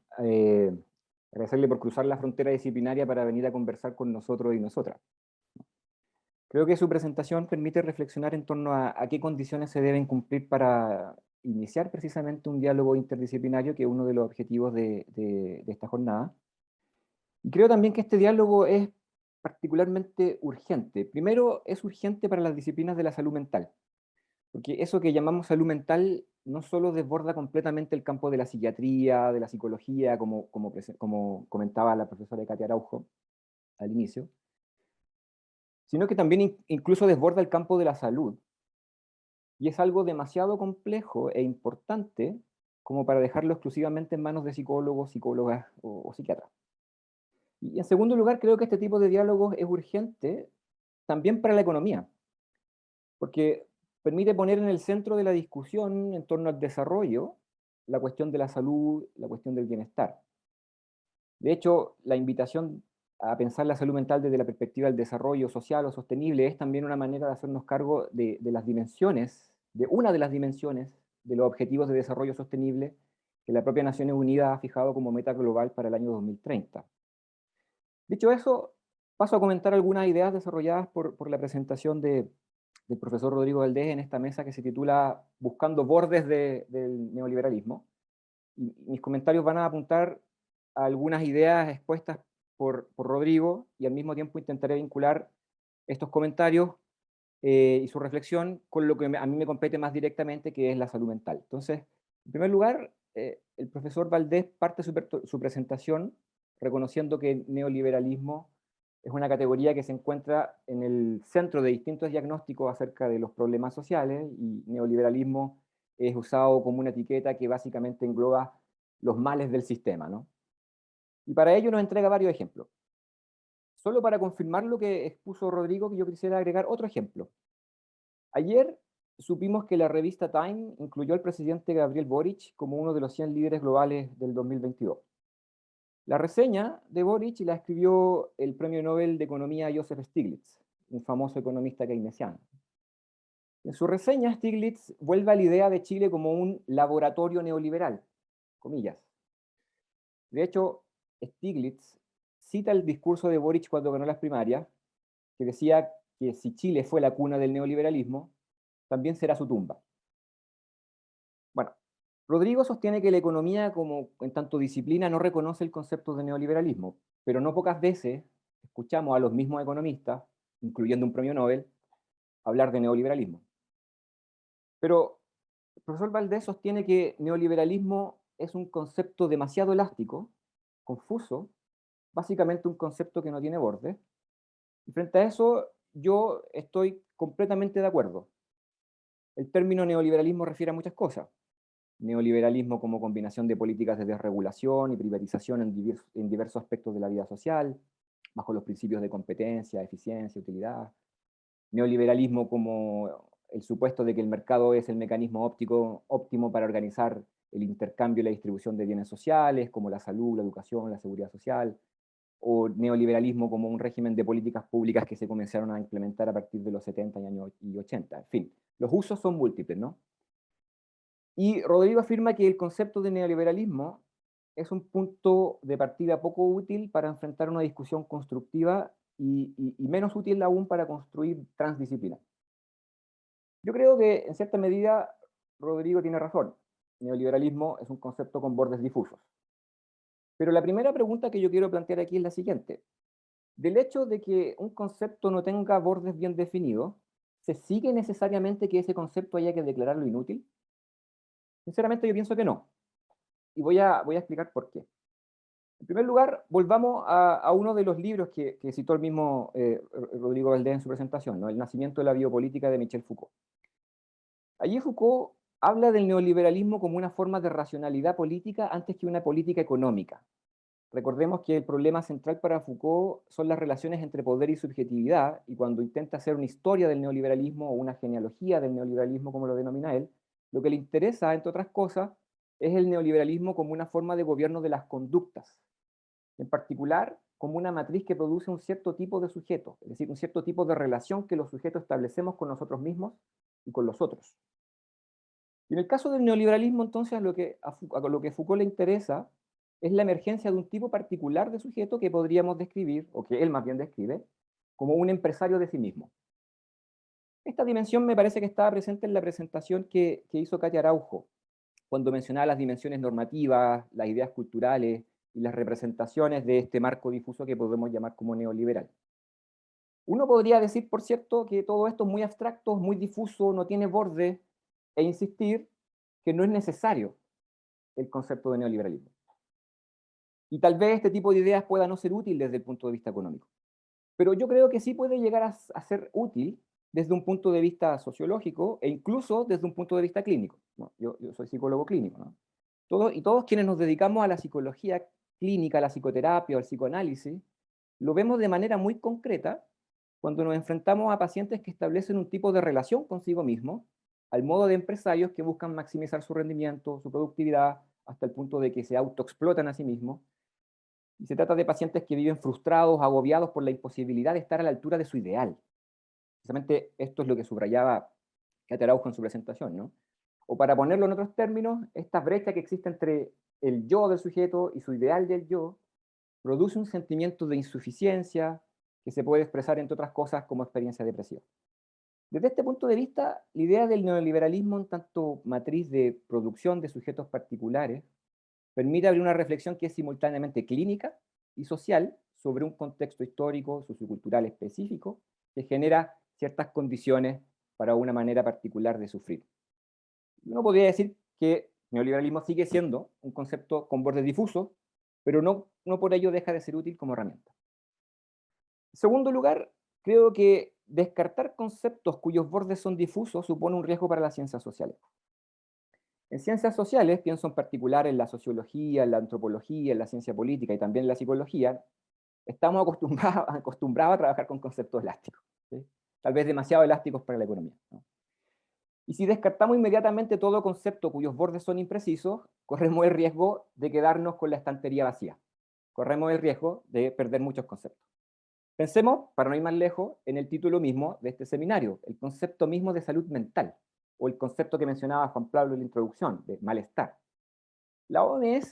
agradecerle por cruzar la frontera disciplinaria para venir a conversar con nosotros y nosotras. Creo que su presentación permite reflexionar en torno a qué condiciones se deben cumplir para iniciar precisamente un diálogo interdisciplinario, que es uno de los objetivos de esta jornada. Y creo también que este diálogo es particularmente urgente. Primero, es urgente para las disciplinas de la salud mental, porque eso que llamamos salud mental no solo desborda completamente el campo de la psiquiatría, de la psicología, como comentaba la profesora Katia Araujo al inicio, sino que también incluso desborda el campo de la salud. Y es algo demasiado complejo e importante como para dejarlo exclusivamente en manos de psicólogos, psicólogas o psiquiatras. Y en segundo lugar, creo que este tipo de diálogos es urgente también para la economía, porque permite poner en el centro de la discusión en torno al desarrollo la cuestión de la salud, la cuestión del bienestar. De hecho, la invitación a pensar la salud mental desde la perspectiva del desarrollo social o sostenible es también una manera de hacernos cargo de las dimensiones, de una de las dimensiones de los objetivos de desarrollo sostenible que la propia Naciones Unidas ha fijado como meta global para el año 2030. Dicho eso, paso a comentar algunas ideas desarrolladas por la presentación del profesor Rodrigo Valdés en esta mesa que se titula Buscando bordes del neoliberalismo. Y mis comentarios van a apuntar a algunas ideas expuestas por Rodrigo, y al mismo tiempo intentaré vincular estos comentarios y su reflexión con lo que a mí me compete más directamente, que es la salud mental. Entonces, en primer lugar, el profesor Valdés parte su presentación reconociendo que el neoliberalismo es una categoría que se encuentra en el centro de distintos diagnósticos acerca de los problemas sociales, y neoliberalismo es usado como una etiqueta que básicamente engloba los males del sistema, ¿no? Y para ello nos entrega varios ejemplos. Solo para confirmar lo que expuso Rodrigo, que yo quisiera agregar otro ejemplo. Ayer supimos que la revista Time incluyó al presidente Gabriel Boric como uno de los 100 líderes globales del 2022. La reseña de Boric la escribió el premio Nobel de Economía Joseph Stiglitz, un famoso economista keynesiano. En su reseña, Stiglitz vuelve a la idea de Chile como un laboratorio neoliberal, comillas. De hecho, Stiglitz cita el discurso de Boric cuando ganó las primarias, que decía que si Chile fue la cuna del neoliberalismo, también será su tumba. Bueno, Rodrigo sostiene que la economía, como en tanto disciplina, no reconoce el concepto de neoliberalismo, pero no pocas veces escuchamos a los mismos economistas, incluyendo un premio Nobel, hablar de neoliberalismo. Pero el profesor Valdés sostiene que neoliberalismo es un concepto demasiado elástico, confuso, básicamente un concepto que no tiene borde. Y frente a eso, yo estoy completamente de acuerdo. El término neoliberalismo refiere a muchas cosas. Neoliberalismo como combinación de políticas de desregulación y privatización en diversos aspectos de la vida social, bajo los principios de competencia, eficiencia, utilidad. Neoliberalismo como el supuesto de que el mercado es el mecanismo óptimo para organizar el intercambio y la distribución de bienes sociales, como la salud, la educación, la seguridad social, o neoliberalismo como un régimen de políticas públicas que se comenzaron a implementar a partir de los 70 y 80. En fin, los usos son múltiples, ¿no? Y Rodrigo afirma que el concepto de neoliberalismo es un punto de partida poco útil para enfrentar una discusión constructiva y menos útil aún para construir transdisciplina. Yo creo que en cierta medida Rodrigo tiene razón. Neoliberalismo es un concepto con bordes difusos. Pero la primera pregunta que yo quiero plantear aquí es la siguiente. Del hecho de que un concepto no tenga bordes bien definidos, ¿se sigue necesariamente que ese concepto haya que declararlo inútil? Sinceramente yo pienso que no. Y voy a explicar por qué. En primer lugar, volvamos a uno de los libros que citó el mismo Rodrigo Valdés en su presentación, ¿no? El nacimiento de la biopolítica de Michel Foucault. Allí Foucault habla del neoliberalismo como una forma de racionalidad política antes que una política económica. Recordemos que el problema central para Foucault son las relaciones entre poder y subjetividad, y cuando intenta hacer una historia del neoliberalismo o una genealogía del neoliberalismo, como lo denomina él, lo que le interesa, entre otras cosas, es el neoliberalismo como una forma de gobierno de las conductas, en particular como una matriz que produce un cierto tipo de sujeto, es decir, un cierto tipo de relación que los sujetos establecemos con nosotros mismos y con los otros. Y en el caso del neoliberalismo, entonces, a lo que Foucault le interesa es la emergencia de un tipo particular de sujeto que podríamos describir, o que él más bien describe, como un empresario de sí mismo. Esta dimensión me parece que estaba presente en la presentación que hizo Katia Araujo, cuando mencionaba las dimensiones normativas, las ideas culturales y las representaciones de este marco difuso que podemos llamar como neoliberal. Uno podría decir, por cierto, que todo esto es muy abstracto, muy difuso, no tiene borde, e insistir que no es necesario el concepto de neoliberalismo. Y tal vez este tipo de ideas pueda no ser útil desde el punto de vista económico. Pero yo creo que sí puede llegar a ser útil desde un punto de vista sociológico e incluso desde un punto de vista clínico. Bueno, yo soy psicólogo clínico, ¿no? Todos quienes nos dedicamos a la psicología clínica, a la psicoterapia o al psicoanálisis, lo vemos de manera muy concreta cuando nos enfrentamos a pacientes que establecen un tipo de relación consigo mismo, al modo de empresarios que buscan maximizar su rendimiento, su productividad, hasta el punto de que se autoexplotan a sí mismos. Y se trata de pacientes que viven frustrados, agobiados por la imposibilidad de estar a la altura de su ideal. Precisamente esto es lo que subrayaba Cateraujo en su presentación, ¿no? O para ponerlo en otros términos, esta brecha que existe entre el yo del sujeto y su ideal del yo produce un sentimiento de insuficiencia que se puede expresar, entre otras cosas, como experiencia depresiva. Desde este punto de vista, la idea del neoliberalismo en tanto matriz de producción de sujetos particulares permite abrir una reflexión que es simultáneamente clínica y social sobre un contexto histórico, sociocultural específico, que genera ciertas condiciones para una manera particular de sufrir. Uno podría decir que neoliberalismo sigue siendo un concepto con bordes difusos, pero no por ello deja de ser útil como herramienta. En segundo lugar, creo que descartar conceptos cuyos bordes son difusos supone un riesgo para las ciencias sociales. En ciencias sociales, pienso en particular en la sociología, en la antropología, en la ciencia política y también en la psicología, estamos acostumbrados a trabajar con conceptos elásticos, ¿sí? Tal vez demasiado elásticos para la economía, ¿no? Y si descartamos inmediatamente todo concepto cuyos bordes son imprecisos, corremos el riesgo de quedarnos con la estantería vacía. Corremos el riesgo de perder muchos conceptos. Pensemos, para no ir más lejos, en el título mismo de este seminario, el concepto mismo de salud mental, o el concepto que mencionaba Juan Pablo en la introducción, de malestar. La OMS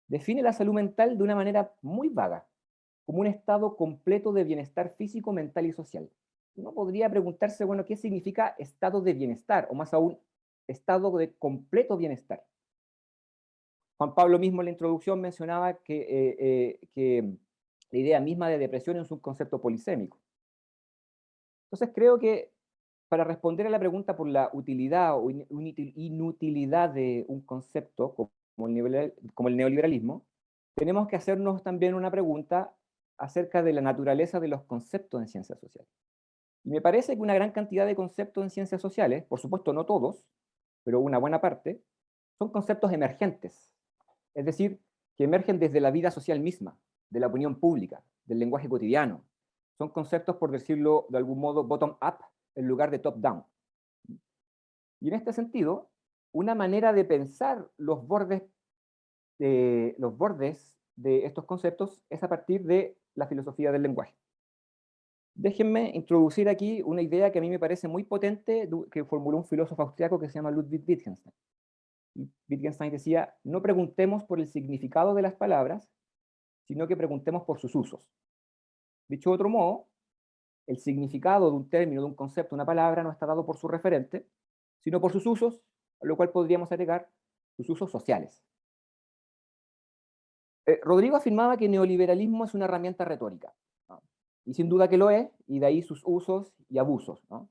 define la salud mental de una manera muy vaga, como un estado completo de bienestar físico, mental y social. Uno podría preguntarse, bueno, ¿qué significa estado de bienestar? O más aún, estado de completo bienestar. Juan Pablo mismo en la introducción mencionaba que la idea misma de depresión es un concepto polisémico. Entonces creo que para responder a la pregunta por la utilidad o inutilidad de un concepto como el neoliberalismo, tenemos que hacernos también una pregunta acerca de la naturaleza de los conceptos en ciencias sociales. Y me parece que una gran cantidad de conceptos en ciencias sociales, por supuesto no todos, pero una buena parte, son conceptos emergentes, es decir, que emergen desde la vida social misma, de la opinión pública, del lenguaje cotidiano. Son conceptos, por decirlo de algún modo, bottom-up en lugar de top-down. Y en este sentido, una manera de pensar los bordes de estos conceptos es a partir de la filosofía del lenguaje. Déjenme introducir aquí una idea que a mí me parece muy potente, que formuló un filósofo austriaco que se llama Ludwig Wittgenstein. Wittgenstein decía, no preguntemos por el significado de las palabras, sino que preguntemos por sus usos. Dicho de otro modo, el significado de un término, de un concepto, una palabra, no está dado por su referente, sino por sus usos, a lo cual podríamos agregar sus usos sociales. Rodrigo afirmaba que el neoliberalismo es una herramienta retórica, ¿no? Y sin duda que lo es, y de ahí sus usos y abusos, ¿no?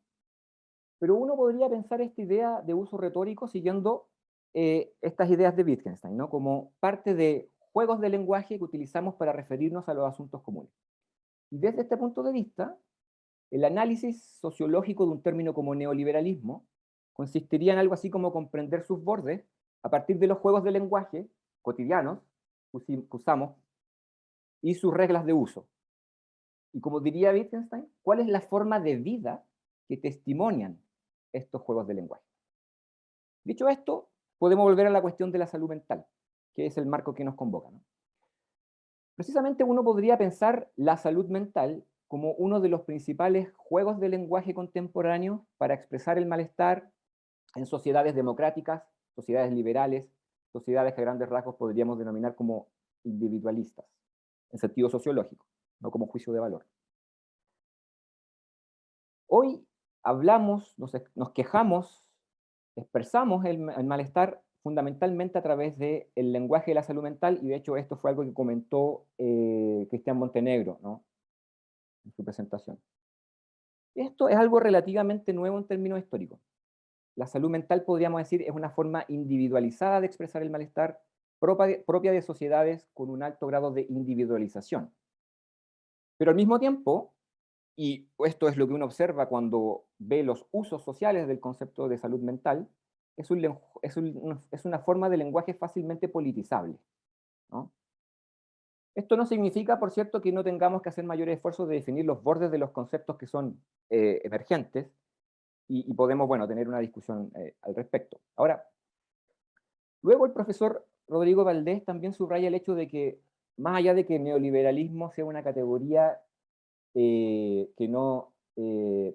Pero uno podría pensar esta idea de uso retórico siguiendo estas ideas de Wittgenstein, ¿no? Como parte de juegos de lenguaje que utilizamos para referirnos a los asuntos comunes. Y desde este punto de vista, el análisis sociológico de un término como neoliberalismo consistiría en algo así como comprender sus bordes a partir de los juegos de lenguaje cotidianos que usamos y sus reglas de uso. Y como diría Wittgenstein, ¿cuál es la forma de vida que testimonian estos juegos de lenguaje? Dicho esto, podemos volver a la cuestión de la salud mental, que es el marco que nos convoca, ¿no? Precisamente uno podría pensar la salud mental como uno de los principales juegos de lenguaje contemporáneo para expresar el malestar en sociedades democráticas, sociedades liberales, sociedades que a grandes rasgos podríamos denominar como individualistas, en sentido sociológico, no como juicio de valor. Hoy hablamos, nos quejamos, expresamos el malestar fundamentalmente a través del lenguaje de la salud mental, y de hecho esto fue algo que comentó Cristian Montenegro, ¿no? en su presentación. Esto es algo relativamente nuevo en términos históricos. La salud mental, podríamos decir, es una forma individualizada de expresar el malestar propia de sociedades con un alto grado de individualización. Pero al mismo tiempo, y esto es lo que uno observa cuando ve los usos sociales del concepto de salud mental, es una forma de lenguaje fácilmente politizable, ¿no? Esto no significa, por cierto, que no tengamos que hacer mayores esfuerzos de definir los bordes de los conceptos que son emergentes, y podemos, bueno, tener una discusión al respecto. Ahora, luego el profesor Rodrigo Valdés también subraya el hecho de que, más allá de que el neoliberalismo sea una categoría que no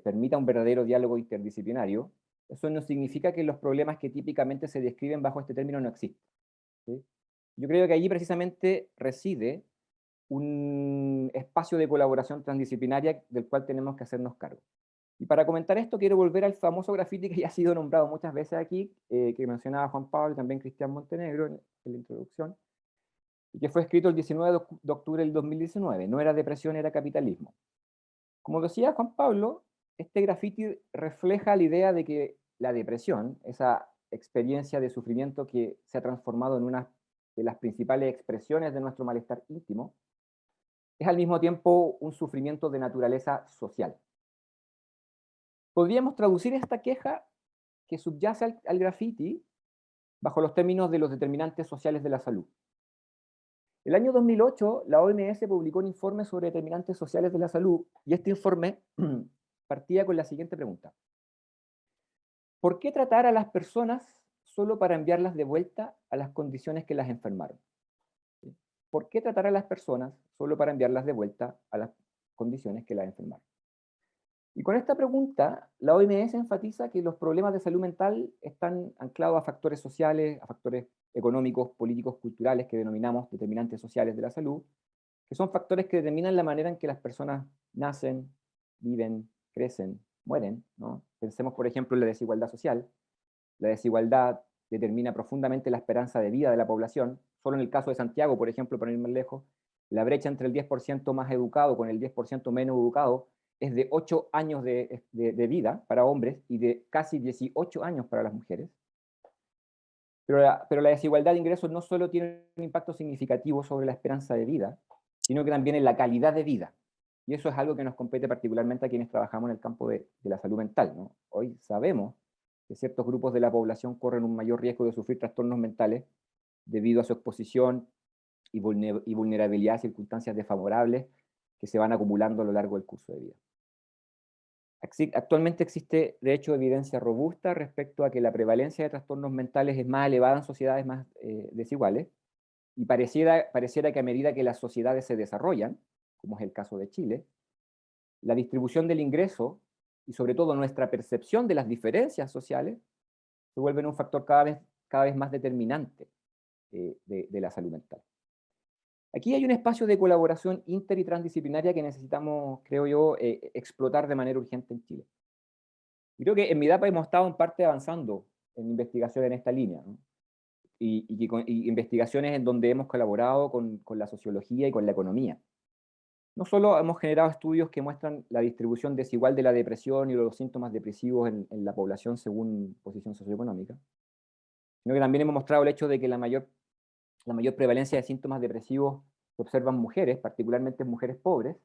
permita un verdadero diálogo interdisciplinario, eso no significa que los problemas que típicamente se describen bajo este término no existen, ¿sí? Yo creo que allí precisamente reside un espacio de colaboración transdisciplinaria del cual tenemos que hacernos cargo. Y para comentar esto, quiero volver al famoso graffiti que ya ha sido nombrado muchas veces aquí, que mencionaba Juan Pablo y también Cristian Montenegro en la introducción, y que fue escrito el 19 de octubre del 2019. No era depresión, era capitalismo. Como decía Juan Pablo, este graffiti refleja la idea de que la depresión, esa experiencia de sufrimiento que se ha transformado en una de las principales expresiones de nuestro malestar íntimo, es al mismo tiempo un sufrimiento de naturaleza social. Podríamos traducir esta queja que subyace al graffiti bajo los términos de los determinantes sociales de la salud. El año 2008, la OMS publicó un informe sobre determinantes sociales de la salud, y este informe partía con la siguiente pregunta: ¿por qué tratar a las personas solo para enviarlas de vuelta a las condiciones que las enfermaron? ¿Por qué tratar a las personas solo para enviarlas de vuelta a las condiciones que las enfermaron? Y con esta pregunta, la OMS enfatiza que los problemas de salud mental están anclados a factores sociales, a factores económicos, políticos, culturales, que denominamos determinantes sociales de la salud, que son factores que determinan la manera en que las personas nacen, viven, crecen, mueren, ¿no? Pensemos, por ejemplo, en la desigualdad social. La desigualdad determina profundamente la esperanza de vida de la población. Solo en el caso de Santiago, por ejemplo, para ir más lejos, la brecha entre el 10% más educado con el 10% menos educado es de 8 años de vida para hombres y de casi 18 años para las mujeres. Pero la desigualdad de ingresos no solo tiene un impacto significativo sobre la esperanza de vida, sino que también en la calidad de vida. Y eso es algo que nos compete particularmente a quienes trabajamos en el campo de la salud mental, ¿no? Hoy sabemos que ciertos grupos de la población corren un mayor riesgo de sufrir trastornos mentales debido a su exposición y vulnerabilidad a circunstancias desfavorables que se van acumulando a lo largo del curso de vida. Actualmente existe, de hecho, evidencia robusta respecto a que la prevalencia de trastornos mentales es más elevada en sociedades más desiguales, y pareciera que a medida que las sociedades se desarrollan, como es el caso de Chile, la distribución del ingreso y sobre todo nuestra percepción de las diferencias sociales se vuelven un factor cada vez más determinante de la salud mental. Aquí hay un espacio de colaboración inter y transdisciplinaria que necesitamos, creo yo, explotar de manera urgente en Chile. Y creo que en MIDAPA hemos estado en parte avanzando en investigación en esta línea, ¿no? Y investigaciones en donde hemos colaborado con la sociología y con la economía. No solo hemos generado estudios que muestran la distribución desigual de la depresión y los síntomas depresivos en la población según posición socioeconómica, sino que también hemos mostrado el hecho de que la mayor prevalencia de síntomas depresivos se observan en mujeres, particularmente en mujeres pobres,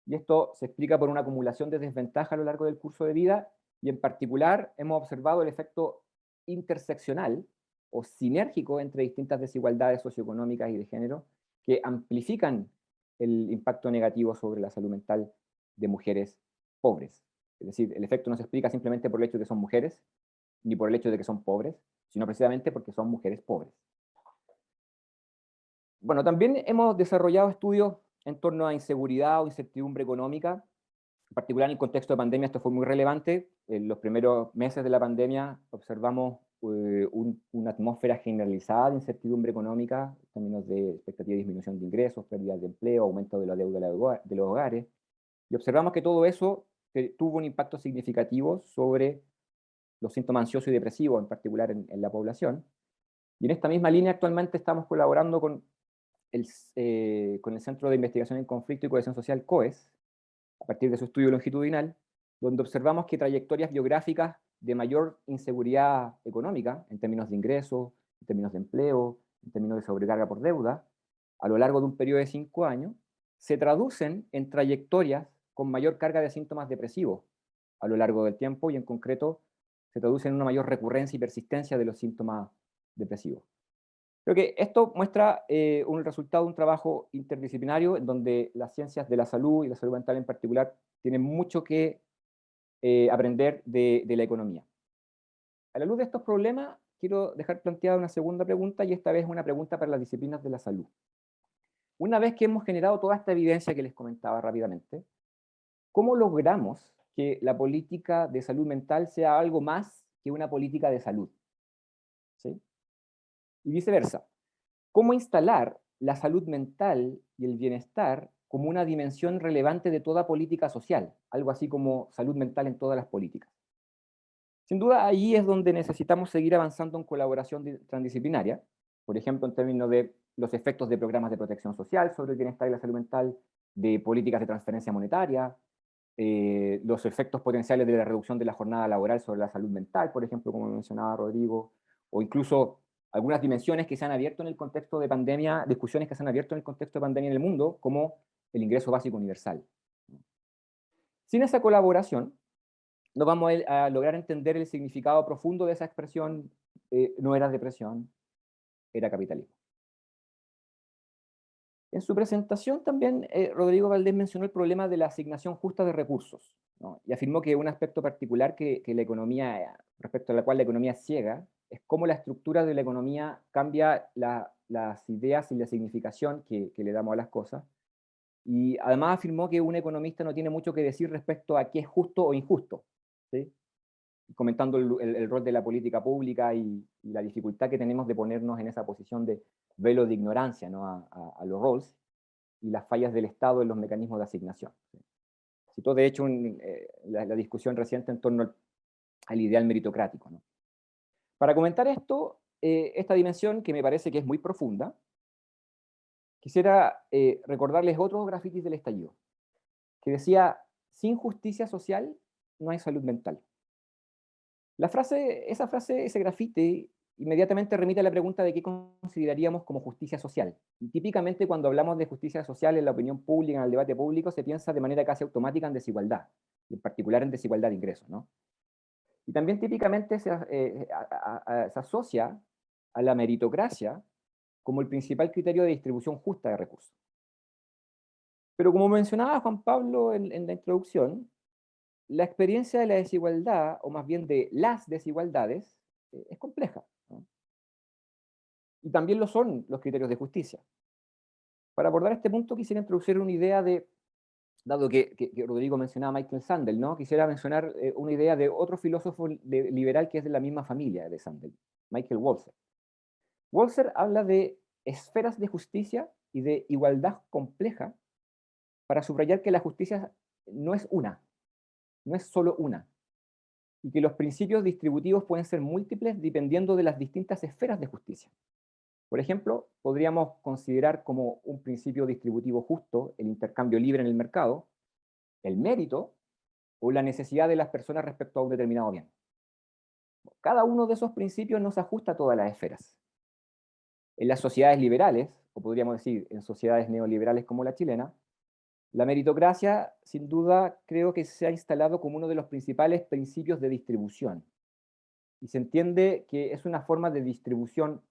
y esto se explica por una acumulación de desventaja a lo largo del curso de vida, y en particular hemos observado el efecto interseccional o sinérgico entre distintas desigualdades socioeconómicas y de género que amplifican el impacto negativo sobre la salud mental de mujeres pobres. Es decir, el efecto no se explica simplemente por el hecho de que son mujeres, ni por el hecho de que son pobres, sino precisamente porque son mujeres pobres. Bueno, también hemos desarrollado estudios en torno a inseguridad o incertidumbre económica. En particular, en el contexto de pandemia, esto fue muy relevante. En los primeros meses de la pandemia observamos una atmósfera generalizada de incertidumbre económica, en términos de expectativa de disminución de ingresos, pérdidas de empleo, aumento de la deuda de los hogares. Y observamos que todo eso tuvo un impacto significativo sobre los síntomas ansiosos y depresivos, en particular en la población. Y en esta misma línea actualmente estamos colaborando con el Centro de Investigación en Conflicto y Cohesión Social, COES, a partir de su estudio longitudinal, donde observamos que trayectorias biográficas de mayor inseguridad económica, en términos de ingresos, en términos de empleo, en términos de sobrecarga por deuda, a lo largo de un periodo de 5 años, se traducen en trayectorias con mayor carga de síntomas depresivos a lo largo del tiempo, y en concreto se traduce en una mayor recurrencia y persistencia de los síntomas depresivos. Creo que esto muestra un resultado de un trabajo interdisciplinario en donde las ciencias de la salud y la salud mental en particular tienen mucho que aprender de la economía. A la luz de estos problemas, quiero dejar planteada una segunda pregunta, y esta vez una pregunta para las disciplinas de la salud. Una vez que hemos generado toda esta evidencia que les comentaba rápidamente, ¿cómo logramos que la política de salud mental sea algo más que una política de salud? ¿Sí? Y viceversa. ¿Cómo instalar la salud mental y el bienestar como una dimensión relevante de toda política social? Algo así como salud mental en todas las políticas. Sin duda, ahí es donde necesitamos seguir avanzando en colaboración transdisciplinaria, por ejemplo, en términos de los efectos de programas de protección social sobre el bienestar y la salud mental, de políticas de transferencia monetaria, los efectos potenciales de la reducción de la jornada laboral sobre la salud mental, por ejemplo, como mencionaba Rodrigo, o incluso algunas dimensiones que se han abierto en el contexto de pandemia, discusiones que se han abierto en el contexto de pandemia en el mundo, como el ingreso básico universal. Sin esa colaboración, no vamos a lograr entender el significado profundo de esa expresión, no era depresión, era capitalismo. En su presentación también Rodrigo Valdés mencionó el problema de la asignación justa de recursos, ¿no? Y afirmó que un aspecto particular que la economía, respecto a la cual la economía es ciega, es cómo la estructura de la economía cambia las ideas y la significación que le damos a las cosas. Y además afirmó que un economista no tiene mucho que decir respecto a qué es justo o injusto, ¿sí? Comentando el rol de la política pública y la dificultad que tenemos de ponernos en esa posición de velo de ignorancia, ¿no? a los roles, y las fallas del Estado en los mecanismos de asignación. Citó, de hecho, la discusión reciente en torno al ideal meritocrático, ¿no? Para comentar esto, esta dimensión que me parece que es muy profunda, quisiera recordarles otros grafitis del estallido, que decía: sin justicia social no hay salud mental. Esa frase, ese grafite, inmediatamente remite a la pregunta de qué consideraríamos como justicia social. Y típicamente cuando hablamos de justicia social en la opinión pública, en el debate público, se piensa de manera casi automática en desigualdad, en particular en desigualdad de ingresos, ¿no? Y también típicamente se asocia a la meritocracia como el principal criterio de distribución justa de recursos. Pero como mencionaba Juan Pablo en la introducción, la experiencia de la desigualdad, o más bien de las desigualdades, es compleja, ¿no? Y también lo son los criterios de justicia. Para abordar este punto quisiera introducir una idea dado que Rodrigo mencionaba a Michael Sandel, ¿no? Quisiera mencionar una idea de otro filósofo liberal que es de la misma familia de Sandel, Michael Walzer. Walzer habla de esferas de justicia y de igualdad compleja para subrayar que la justicia no es una, no es solo una, y que los principios distributivos pueden ser múltiples dependiendo de las distintas esferas de justicia. Por ejemplo, podríamos considerar como un principio distributivo justo el intercambio libre en el mercado, el mérito o la necesidad de las personas respecto a un determinado bien. Cada uno de esos principios no se ajusta a todas las esferas. En las sociedades liberales, o podríamos decir en sociedades neoliberales como la chilena, la meritocracia, sin duda, creo que se ha instalado como uno de los principales principios de distribución. Y se entiende que es una forma de distribución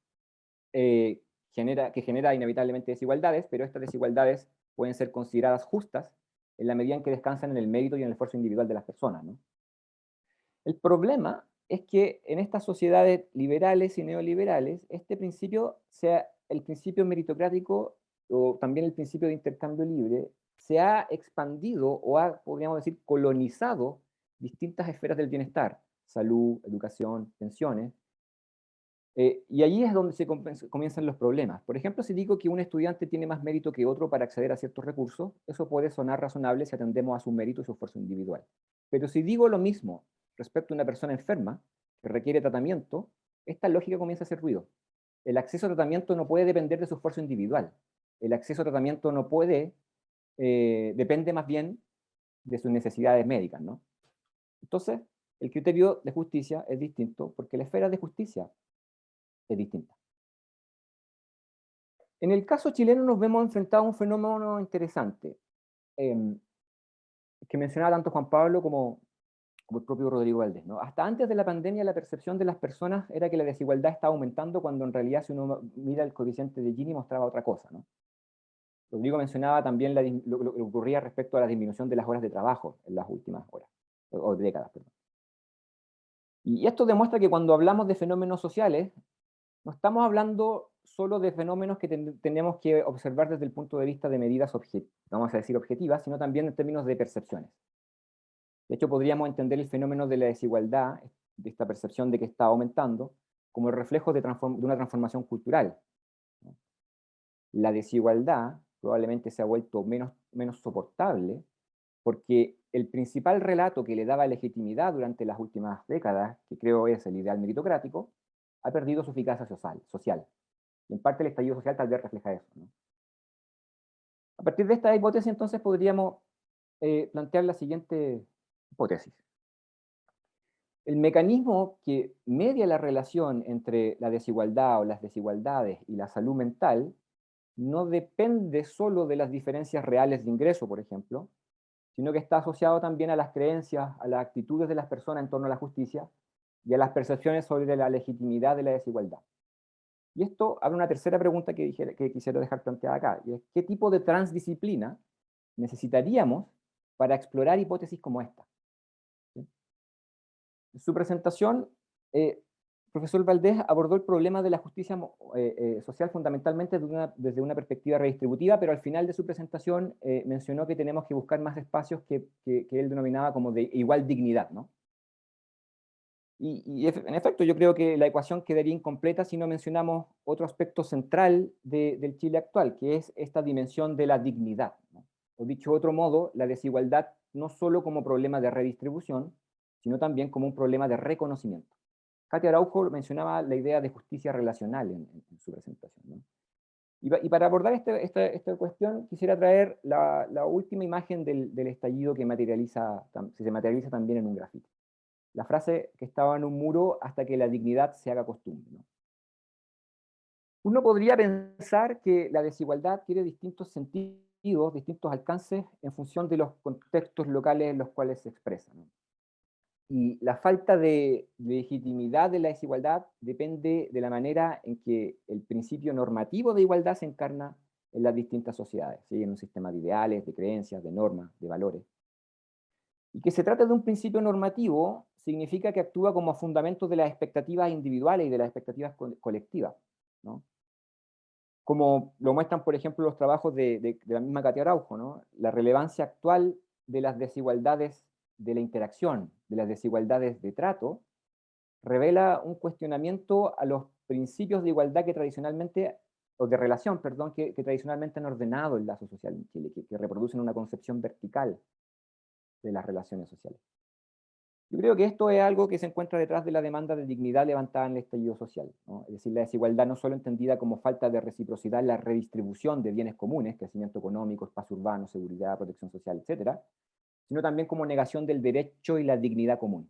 que genera inevitablemente desigualdades, pero estas desigualdades pueden ser consideradas justas en la medida en que descansan en el mérito y en el esfuerzo individual de las personas, ¿no? El problema es que en estas sociedades liberales y neoliberales, este principio, sea el principio meritocrático o también el principio de intercambio libre, se ha expandido o ha, podríamos decir, colonizado distintas esferas del bienestar: salud, educación, pensiones. Y allí es donde se comienzan los problemas. Por ejemplo, si digo que un estudiante tiene más mérito que otro para acceder a ciertos recursos, eso puede sonar razonable si atendemos a su mérito y su esfuerzo individual. Pero si digo lo mismo respecto a una persona enferma que requiere tratamiento, esta lógica comienza a hacer ruido. El acceso a tratamiento no puede depender de su esfuerzo individual. El acceso a tratamiento no puede, depende más bien de sus necesidades médicas, ¿no? Entonces, el criterio de justicia es distinto porque la esfera de justicia es distinta. En el caso chileno nos vemos enfrentados a un fenómeno interesante, que mencionaba tanto Juan Pablo como el propio Rodrigo Valdés, ¿no? Hasta antes de la pandemia la percepción de las personas era que la desigualdad estaba aumentando, cuando en realidad, si uno mira el coeficiente de Gini, mostraba otra cosa, ¿no? Rodrigo mencionaba también lo que ocurría respecto a la disminución de las horas de trabajo en las últimas horas, o décadas, perdón. Y esto demuestra que cuando hablamos de fenómenos sociales, no estamos hablando solo de fenómenos que tenemos que observar desde el punto de vista de medidas vamos a decir objetivas, sino también en términos de percepciones. De hecho, podríamos entender el fenómeno de la desigualdad, de esta percepción de que está aumentando, como el reflejo de una transformación cultural. La desigualdad probablemente se ha vuelto menos soportable, porque el principal relato que le daba legitimidad durante las últimas décadas, que creo es el ideal meritocrático, ha perdido su eficacia social. Y en parte el estallido social tal vez refleja eso, ¿no? A partir de esta hipótesis, entonces, podríamos plantear la siguiente hipótesis. El mecanismo que media la relación entre la desigualdad o las desigualdades y la salud mental no depende solo de las diferencias reales de ingreso, por ejemplo, sino que está asociado también a las creencias, a las actitudes de las personas en torno a la justicia y a las percepciones sobre la legitimidad de la desigualdad. Y esto abre una tercera pregunta que quisiera dejar planteada acá, y es: ¿qué tipo de transdisciplina necesitaríamos para explorar hipótesis como esta? ¿Sí? En su presentación, el profesor Valdés abordó el problema de la justicia social fundamentalmente desde una perspectiva redistributiva, pero al final de su presentación mencionó que tenemos que buscar más espacios que él denominaba como de igual dignidad, ¿no? Y en efecto, yo creo que la ecuación quedaría incompleta si no mencionamos otro aspecto central del Chile actual, que es esta dimensión de la dignidad, ¿no? O dicho de otro modo, la desigualdad no solo como problema de redistribución, sino también como un problema de reconocimiento. Katia Araujo mencionaba la idea de justicia relacional en su presentación, ¿no? Y para abordar esta cuestión, quisiera traer la última imagen del estallido que se materializa también en un grafito. La frase que estaba en un muro: hasta que la dignidad se haga costumbre, ¿no? Uno podría pensar que la desigualdad tiene distintos sentidos, distintos alcances en función de los contextos locales en los cuales se expresa, ¿no? Y la falta de legitimidad de la desigualdad depende de la manera en que el principio normativo de igualdad se encarna en las distintas sociedades, ¿sí? En un sistema de ideales, de creencias, de normas, de valores. Y que se trata de un principio normativo significa que actúa como fundamento de las expectativas individuales y de las expectativas colectivas, ¿no? Como lo muestran, por ejemplo, los trabajos de la misma Katia Araujo, ¿no? La relevancia actual de las desigualdades de la interacción, de las desigualdades de trato, revela un cuestionamiento a los principios de igualdad que tradicionalmente, o de relación, perdón, que tradicionalmente han ordenado el lazo social en Chile, que reproducen una concepción vertical de las relaciones sociales. Yo creo que esto es algo que se encuentra detrás de la demanda de dignidad levantada en el estallido social, ¿no? Es decir, la desigualdad no solo entendida como falta de reciprocidad en la redistribución de bienes comunes, crecimiento económico, espacio urbano, seguridad, protección social, etcétera, sino también como negación del derecho y la dignidad común.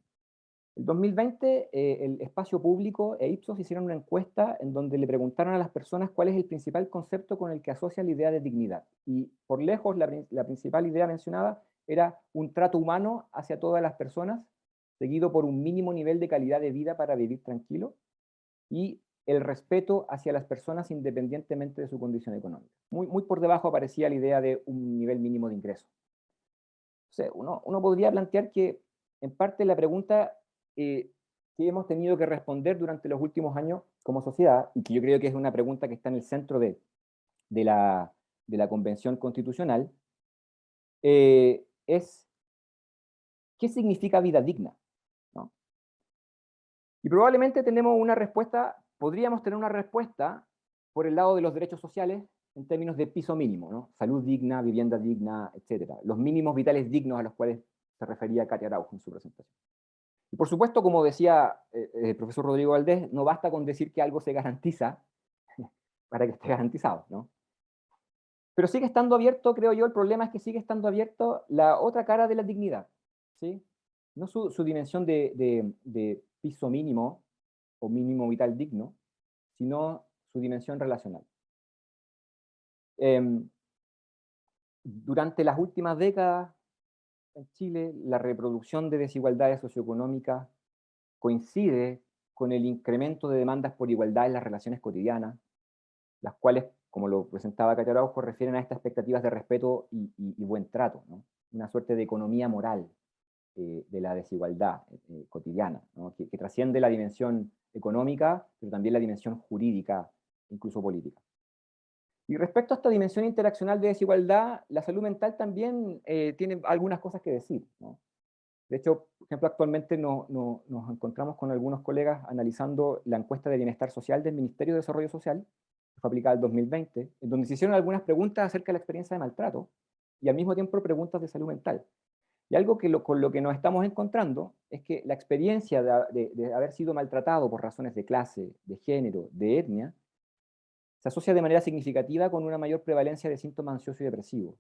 En 2020, el Espacio Público e Ipsos hicieron una encuesta en donde le preguntaron a las personas cuál es el principal concepto con el que asocia la idea de dignidad. Y por lejos la principal idea mencionada era un trato humano hacia todas las personas, seguido por un mínimo nivel de calidad de vida para vivir tranquilo, y el respeto hacia las personas independientemente de su condición económica. Muy por debajo aparecía la idea de un nivel mínimo de ingreso. O sea, uno podría plantear que, en parte, la pregunta que hemos tenido que responder durante los últimos años como sociedad, y que yo creo que es una pregunta que está en el centro de la Convención Constitucional, es: ¿qué significa vida digna? ¿No? Y probablemente podríamos tener una respuesta por el lado de los derechos sociales en términos de piso mínimo, ¿no? Salud digna, vivienda digna, etc. Los mínimos vitales dignos a los cuales se refería Katia Araujo en su presentación. Y por supuesto, como decía el profesor Rodrigo Valdés, no basta con decir que algo se garantiza para que esté garantizado, ¿no? Pero sigue estando abierto, creo yo, el problema es que sigue estando abierto la otra cara de la dignidad, ¿sí? No su dimensión de piso mínimo o mínimo vital digno, sino su dimensión relacional. Durante las últimas décadas en Chile, la reproducción de desigualdades socioeconómicas coincide con el incremento de demandas por igualdad en las relaciones cotidianas, las cuales, como lo presentaba Katia Araujo, refieren a estas expectativas de respeto y buen trato, ¿no? Una suerte de economía moral de la desigualdad cotidiana, ¿no? que trasciende la dimensión económica, pero también la dimensión jurídica, incluso política. Y respecto a esta dimensión interaccional de desigualdad, la salud mental también tiene algunas cosas que decir, ¿no? De hecho, por ejemplo, actualmente nos encontramos con algunos colegas analizando la encuesta de bienestar social del Ministerio de Desarrollo Social, que fue aplicada en 2020, en donde se hicieron algunas preguntas acerca de la experiencia de maltrato, y al mismo tiempo preguntas de salud mental. Y algo que con lo que nos estamos encontrando es que la experiencia de haber sido maltratado por razones de clase, de género, de etnia, se asocia de manera significativa con una mayor prevalencia de síntomas ansiosos y depresivos.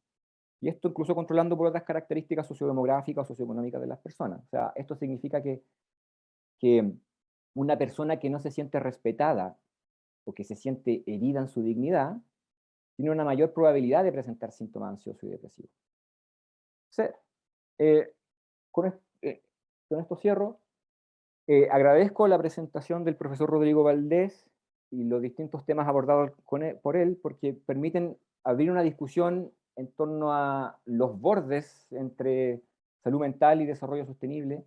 Y esto incluso controlando por otras características sociodemográficas o socioeconómicas de las personas. O sea, esto significa que una persona que no se siente respetada o que se siente herida en su dignidad, tiene una mayor probabilidad de presentar síntomas ansiosos y depresivos. Entonces, con esto cierro. Agradezco la presentación del profesor Rodrigo Valdés y los distintos temas abordados por él, porque permiten abrir una discusión en torno a los bordes entre salud mental y desarrollo sostenible,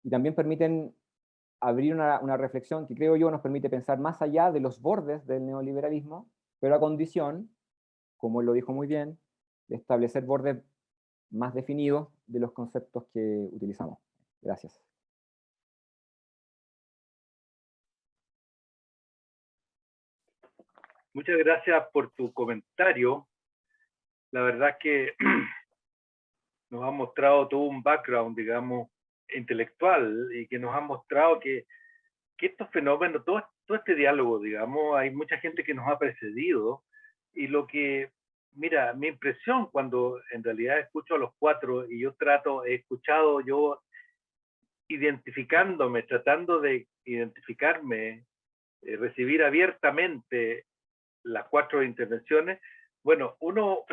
y también permiten abrir una reflexión que creo yo nos permite pensar más allá de los bordes del neoliberalismo, pero a condición, como él lo dijo muy bien, de establecer bordes más definidos de los conceptos que utilizamos. Gracias. Muchas gracias por tu comentario. La verdad que nos ha mostrado todo un background, digamos, intelectual, y que nos ha mostrado que estos fenómenos, todo este diálogo, digamos, hay mucha gente que nos ha precedido, y lo que, mira, mi impresión cuando en realidad escucho a los cuatro, y he escuchado yo identificándome, tratando de identificarme, recibir abiertamente las cuatro intervenciones, bueno, uno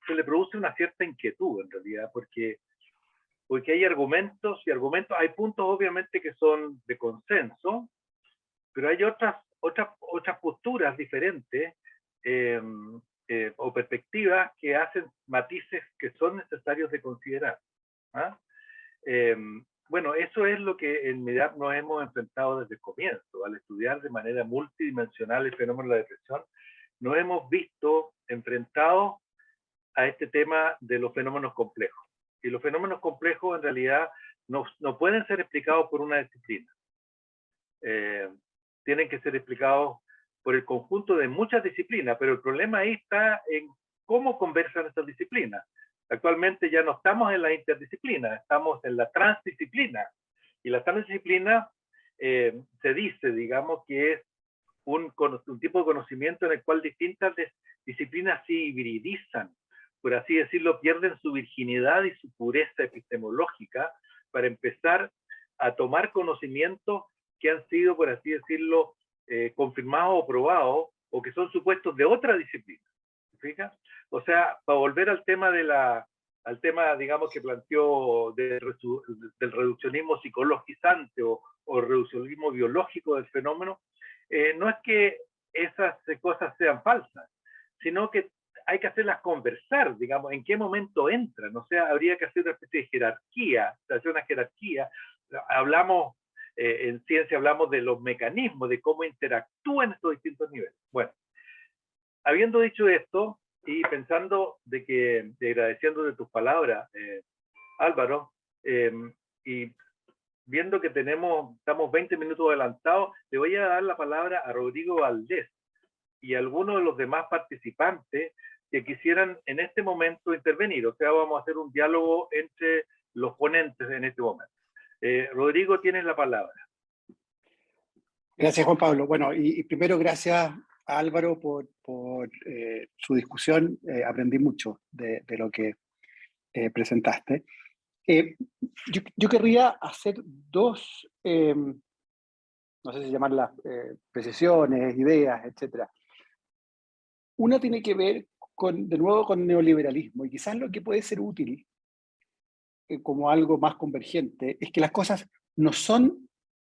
se le produce una cierta inquietud en realidad, porque hay argumentos y argumentos, hay puntos obviamente que son de consenso, pero hay otras posturas diferentes o perspectivas que hacen matices que son necesarios de considerar. ¿Ah? Bueno, eso es lo que en MIDAP nos hemos enfrentado desde el comienzo, al estudiar de manera multidimensional el fenómeno de la depresión. Nos hemos visto enfrentados a este tema de los fenómenos complejos. Y los fenómenos complejos en realidad no pueden ser explicados por una disciplina. Tienen que ser explicados por el conjunto de muchas disciplinas, pero el problema ahí está en cómo conversan estas disciplinas. Actualmente ya no estamos en la interdisciplina, estamos en la transdisciplina. Y la transdisciplina se dice, digamos, que es un tipo de conocimiento en el cual distintas disciplinas se hibridizan, por así decirlo, pierden su virginidad y su pureza epistemológica para empezar a tomar conocimientos que han sido, por así decirlo, confirmados o probados, o que son supuestos de otra disciplina. ¿Fijas? O sea, para volver al tema digamos, que planteó del reduccionismo psicologizante o reduccionismo biológico del fenómeno, no es que esas cosas sean falsas, sino que hay que hacerlas conversar, digamos, en qué momento entran. O sea, habría que hacer una especie de jerarquía, hacer una jerarquía. Hablamos, en ciencia hablamos de los mecanismos, de cómo interactúan estos distintos niveles. Bueno, habiendo dicho esto, y pensando agradeciendo de tus palabras, Álvaro, y viendo que estamos 20 minutos adelantados, le voy a dar la palabra a Rodrigo Valdés y a algunos de los demás participantes que quisieran en este momento intervenir. O sea, vamos a hacer un diálogo entre los ponentes en este momento. Rodrigo, tienes la palabra. Gracias, Juan Pablo. Bueno, y primero gracias Álvaro por su discusión. Aprendí mucho de lo que presentaste. Yo querría hacer dos, no sé si llamarlas precisiones, ideas, etc. Una tiene que ver de nuevo con neoliberalismo, y quizás lo que puede ser útil como algo más convergente es que las cosas no son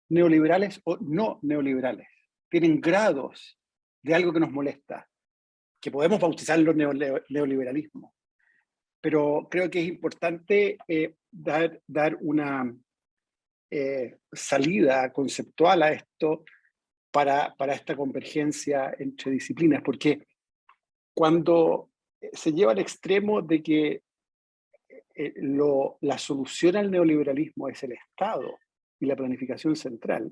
neoliberales o no neoliberales. Tienen grados de algo que nos molesta, que podemos bautizarlo neoliberalismo. Pero creo que es importante dar una salida conceptual a esto para esta convergencia entre disciplinas, porque cuando se lleva al extremo de que la solución al neoliberalismo es el Estado y la planificación central,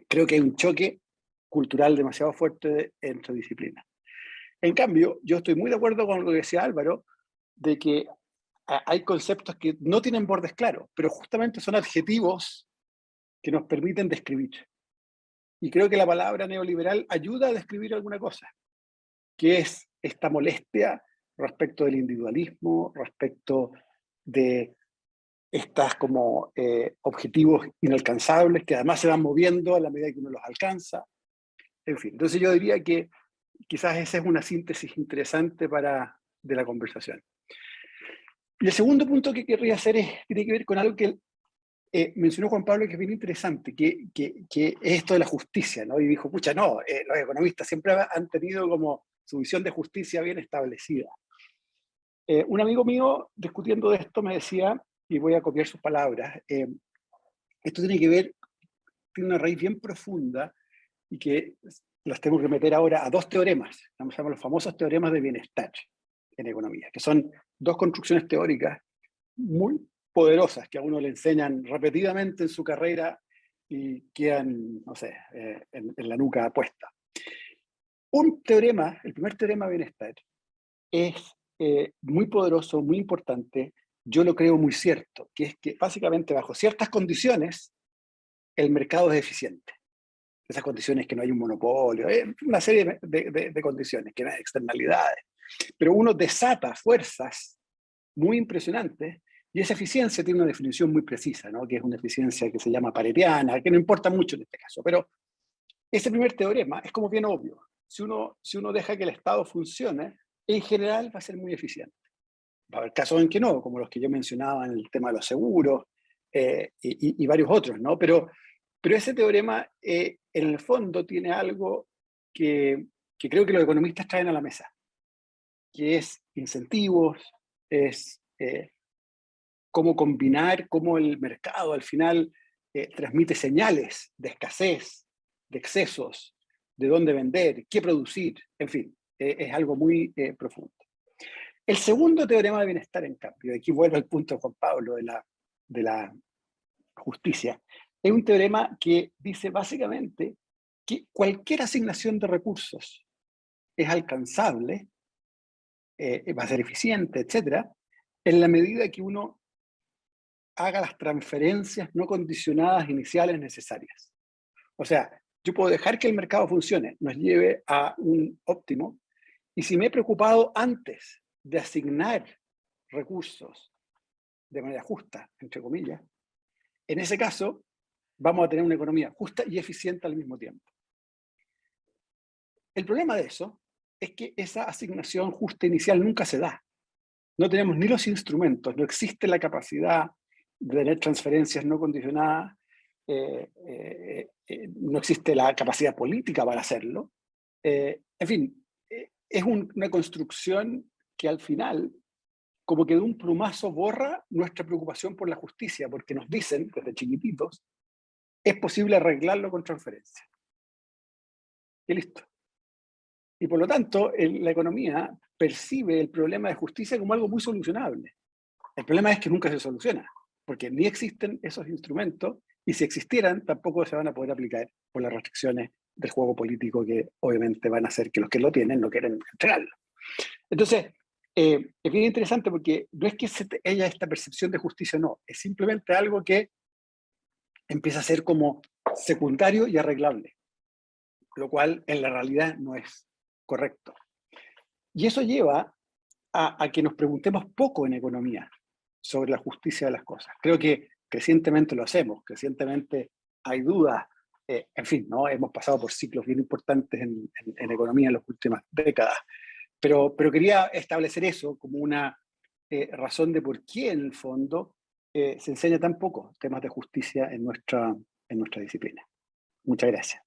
creo que hay un choque cultural demasiado fuerte entre disciplinas. En cambio, yo estoy muy de acuerdo con lo que decía Álvaro, de que hay conceptos que no tienen bordes claros, pero justamente son adjetivos que nos permiten describir. Y creo que la palabra neoliberal ayuda a describir alguna cosa, que es esta molestia respecto del individualismo, respecto de estas como objetivos inalcanzables que además se van moviendo a la medida que uno los alcanza. En fin, entonces yo diría que quizás esa es una síntesis interesante de la conversación. Y el segundo punto que querría hacer tiene que ver con algo que mencionó Juan Pablo, que es bien interesante, que es esto de la justicia, ¿no? Y dijo, pucha, no, los economistas siempre han tenido como su visión de justicia bien establecida. Un amigo mío, discutiendo de esto, me decía, y voy a copiar sus palabras, esto tiene una raíz bien profunda y que las tengo que meter ahora a dos teoremas, vamos a llamar los famosos teoremas de bienestar en economía, que son dos construcciones teóricas muy poderosas que a uno le enseñan repetidamente en su carrera y quedan, no sé, en la nuca puesta. Un teorema, el primer teorema de bienestar, es muy poderoso, muy importante, yo lo creo muy cierto, que es que básicamente bajo ciertas condiciones el mercado es eficiente. Esas condiciones que no hay un monopolio, una serie de condiciones, que no hay externalidades. Pero uno desata fuerzas muy impresionantes y esa eficiencia tiene una definición muy precisa, ¿no? Que es una eficiencia que se llama paretiana, que no importa mucho en este caso. Pero ese primer teorema es como bien obvio. Si uno deja que el Estado funcione, en general va a ser muy eficiente. Va a haber casos en que no, como los que yo mencionaba en el tema de los seguros y varios otros, ¿no? Pero ese teorema, en el fondo, tiene algo que creo que los economistas traen a la mesa, que es incentivos, es cómo combinar, cómo el mercado al final transmite señales de escasez, de excesos, de dónde vender, qué producir, en fin, es algo muy profundo. El segundo teorema de bienestar, en cambio, aquí vuelvo al punto de Juan Pablo de la justicia, es un teorema que dice básicamente que cualquier asignación de recursos es alcanzable, va a ser eficiente, etcétera, en la medida que uno haga las transferencias no condicionadas iniciales necesarias. O sea, yo puedo dejar que el mercado funcione, nos lleve a un óptimo, y si me he preocupado antes de asignar recursos de manera justa, entre comillas, en ese caso vamos a tener una economía justa y eficiente al mismo tiempo. El problema de eso es que esa asignación justa inicial nunca se da. No tenemos ni los instrumentos, no existe la capacidad de tener transferencias no condicionadas, no existe la capacidad política para hacerlo. En fin, es una construcción que al final, como que de un plumazo borra nuestra preocupación por la justicia, porque nos dicen desde chiquititos, es posible arreglarlo con transferencia. Y listo. Y por lo tanto, la economía percibe el problema de justicia como algo muy solucionable. El problema es que nunca se soluciona, porque ni existen esos instrumentos, y si existieran, tampoco se van a poder aplicar por las restricciones del juego político que obviamente van a hacer que los que lo tienen no quieren entregarlo. Entonces, es bien interesante porque no es que haya esta percepción de justicia o no, es simplemente algo que empieza a ser como secundario y arreglable. lo cual en la realidad no es correcto. Y eso lleva a que nos preguntemos poco en economía sobre la justicia de las cosas. Creo que crecientemente lo hacemos, crecientemente hay dudas, en fin, ¿no? Hemos pasado por ciclos bien importantes en economía en las últimas décadas, pero quería establecer eso como una razón de por qué en el fondo se enseña tan poco temas de justicia en nuestra disciplina. Muchas gracias.